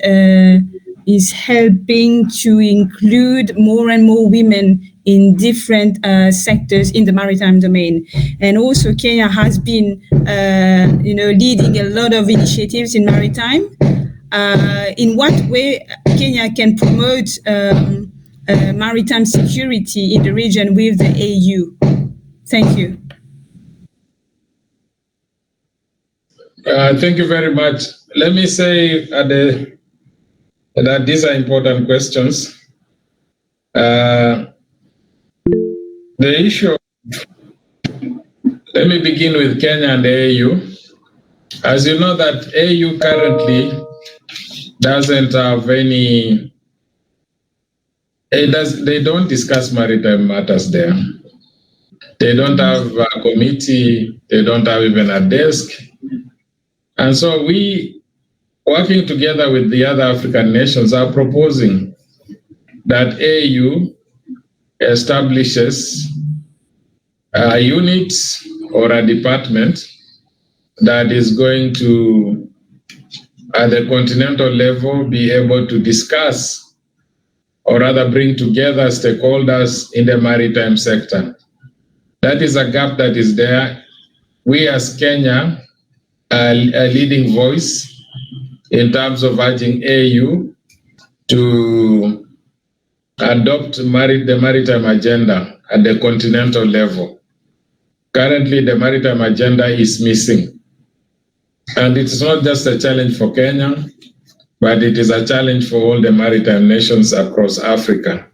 helping to include more and more women in different sectors in the maritime domain. And also Kenya has been, leading a lot of initiatives in maritime. In what way Kenya can promote maritime security in the region with the AU? Thank you. Thank you very much. Let me say that these are important questions. The issue, let me begin with Kenya and the AU. As you know, that AU currently doesn't have any, they don't discuss maritime matters there. They don't have a committee. They don't have even a desk. And so we, working together with the other African nations, are proposing that AU establishes a unit or a department that is going to, at the continental level, be able to discuss or rather bring together stakeholders in the maritime sector. That is a gap that is there. We as Kenya are a leading voice in terms of urging AU to adopt the maritime agenda at the continental level. Currently, the maritime agenda is missing. And it's not just a challenge for Kenya, but it is a challenge for all the maritime nations across Africa.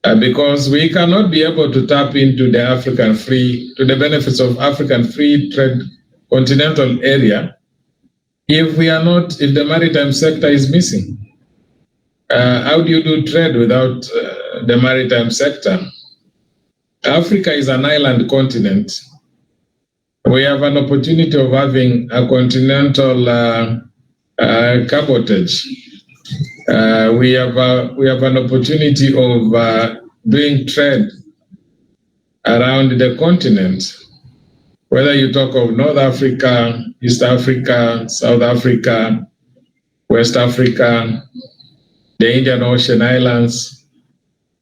Because we cannot be able to tap into the benefits of African free trade continental area if the maritime sector is missing. How do you do trade without the maritime sector? Africa is an island continent. We have an opportunity of having a continental cabotage. We have an opportunity of doing trade around the continent. Whether you talk of North Africa, East Africa, South Africa, West Africa, the Indian Ocean Islands,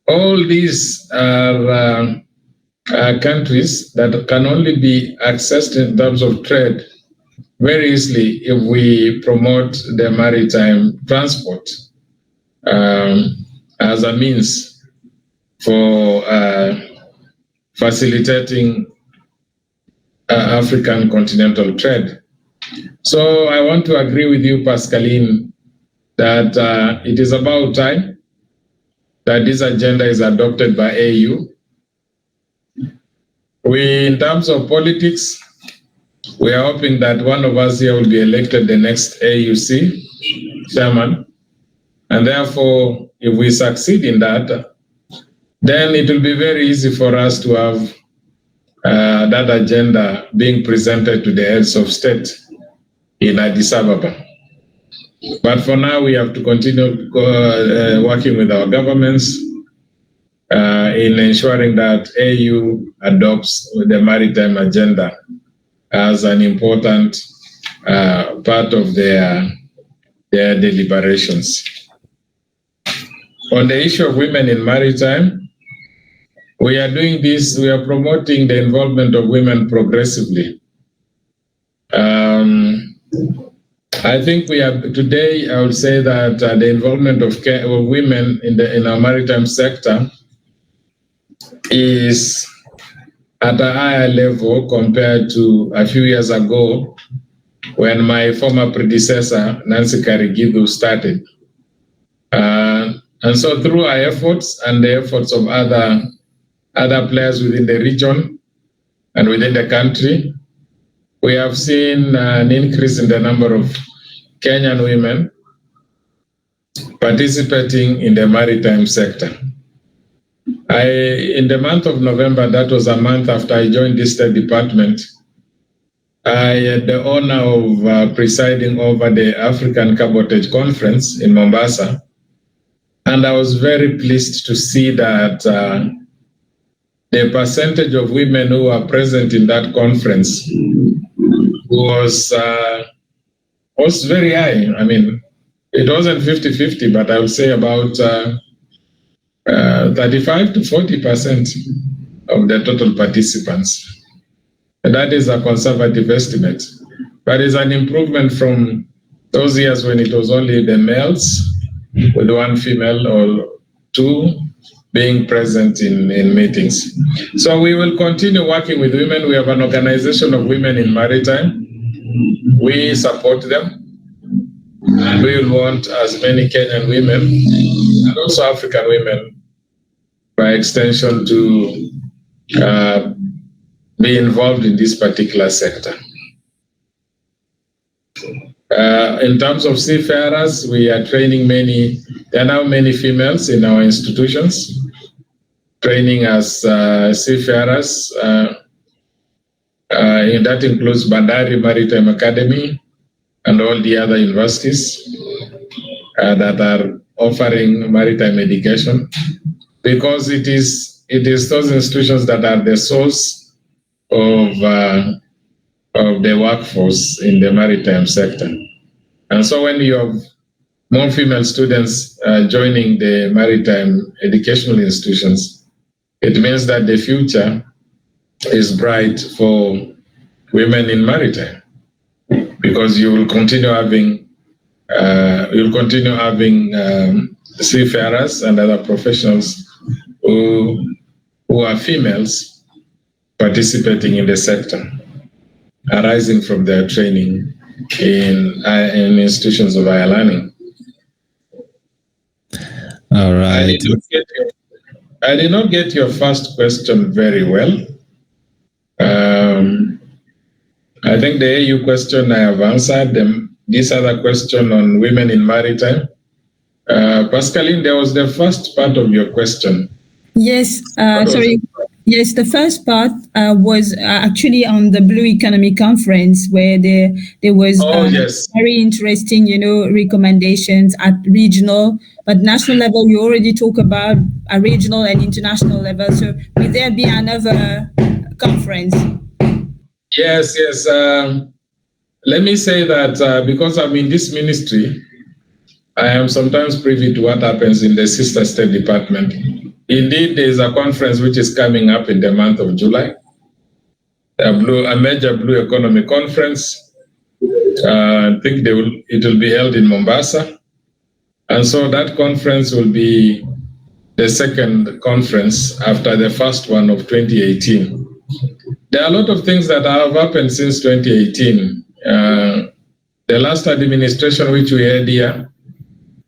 all these are countries that can only be accessed in terms of trade very easily if we promote the maritime transport as a means for facilitating African continental trade. So I want to agree with you, Pascaline, that it is about time that this agenda is adopted by AU. In terms of politics, we are hoping that one of us here will be elected the next AUC chairman. And therefore, if we succeed in that, then it will be very easy for us to have that agenda being presented to the heads of state in Addis Ababa. But for now, we have to continue working with our governments in ensuring that AU adopts the maritime agenda as an important part of their deliberations. On the issue of women in maritime, we are doing this, we are promoting the involvement of women progressively. I think today, I would say that the involvement of women in our maritime sector is at a higher level compared to a few years ago when my former predecessor, Nancy Karigidu, started. And so through our efforts and the efforts of other players within the region and within the country, we have seen an increase in the number of Kenyan women participating in the maritime sector. In the month of November, that was a month after I joined the State Department, I had the honor of presiding over the African Cabotage Conference in Mombasa. And I was very pleased to see that the percentage of women who were present in that conference was very high. I mean, it wasn't 50-50, but I would say about 35 to 40% of the total participants. And that is a conservative estimate, but it's an improvement from those years when it was only the males with one female or two being present in meetings. So we will continue working with women. We have an organization of women in maritime. We support them. And we will want as many Kenyan women and also African women, by extension, to be involved in this particular sector. In terms of seafarers, we are training there are now many females in our institutions. training as seafarers. And that includes Bandari Maritime Academy and all the other universities that are offering maritime education, because it is those institutions that are the source of the workforce in the maritime sector. And so when you have more female students joining the maritime educational institutions, it means that the future is bright for women in maritime, because you will continue having seafarers and other professionals who are females participating in the sector, arising from their training in institutions of higher learning. All right. I did not get your first question very well. I think the AU question I have answered. This other question on women in maritime. Pascaline, there was the first part of your question. Yes, sorry. Yes, the first part was actually on the Blue Economy Conference, where there was Yes. very interesting, recommendations at regional, but national level. You already talk about a regional and international level. So will there be another conference? Yes. Let me say that because I'm in this ministry, I am sometimes privy to what happens in the sister state department. Indeed, there is a conference which is coming up in the month of July, a major Blue Economy Conference. I think it will be held in Mombasa. And so that conference will be the second conference after the first one of 2018. There are a lot of things that have happened since 2018. The last administration which we had here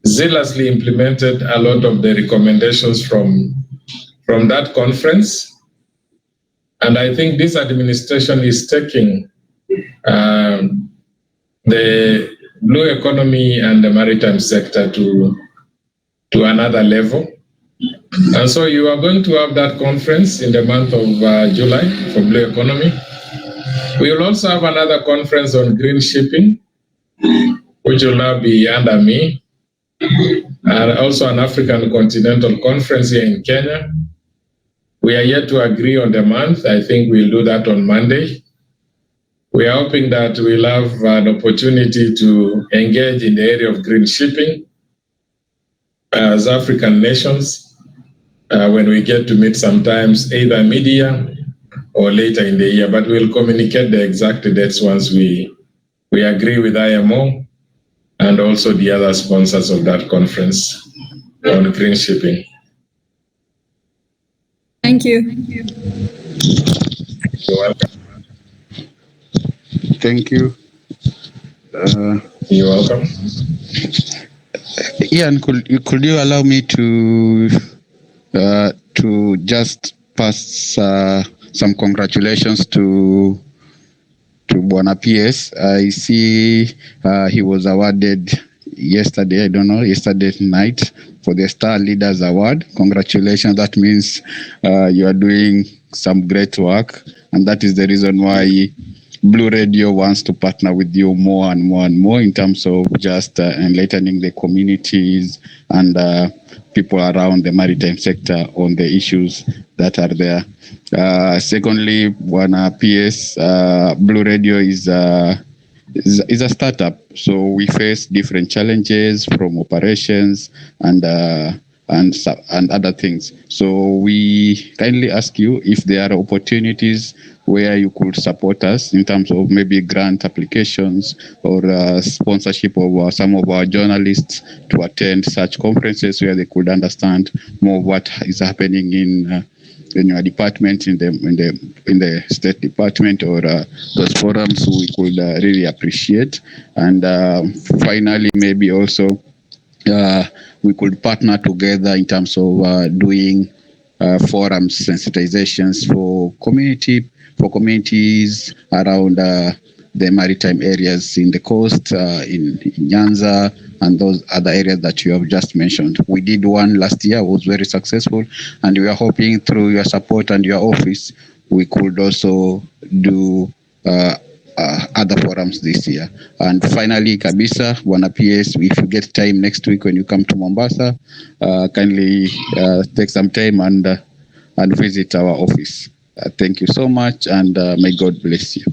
zealously implemented a lot of the recommendations from that conference. And I think this administration is taking the blue economy and the maritime sector to another level. And so you are going to have that conference in the month of July for blue economy. We will also have another conference on green shipping, which will now be under me. And also an African Continental Conference here in Kenya. We are yet to agree on the month. I think we'll do that on Monday. We are hoping that we'll have an opportunity to engage in the area of green shipping as African nations when we get to meet sometimes either mid-year or later in the year, but we'll communicate the exact dates once we agree with IMO and also the other sponsors of that conference on green shipping. Thank you. You're welcome. Thank you. You're welcome. Ian, could you allow me to just pass some congratulations to Bwana PS. I see he was awarded yesterday night for the Star Leaders Award. Congratulations. That means you are doing some great work, and that is the reason why Blue Radio wants to partner with you more and more and more in terms of just enlightening the communities and people around the maritime sector on the issues that are there. Secondly, Bwana PS, Blue Radio is a startup, so we face different challenges from operations and other things. So we kindly ask you if there are opportunities where you could support us in terms of maybe grant applications or sponsorship of some of our journalists to attend such conferences where they could understand more what is happening in your department, in the State Department, or those forums. We could really appreciate. And finally, maybe also we could partner together in terms of doing forums, sensitizations for communities around the maritime areas in the coast, in Nyanza, and those other areas that you have just mentioned. We did one last year, was very successful, and we are hoping through your support and your office, we could also do other forums this year. And finally, Kabisa, Bwana PS, if you get time next week when you come to Mombasa, kindly take some time and visit our office. Thank you so much, and may God bless you.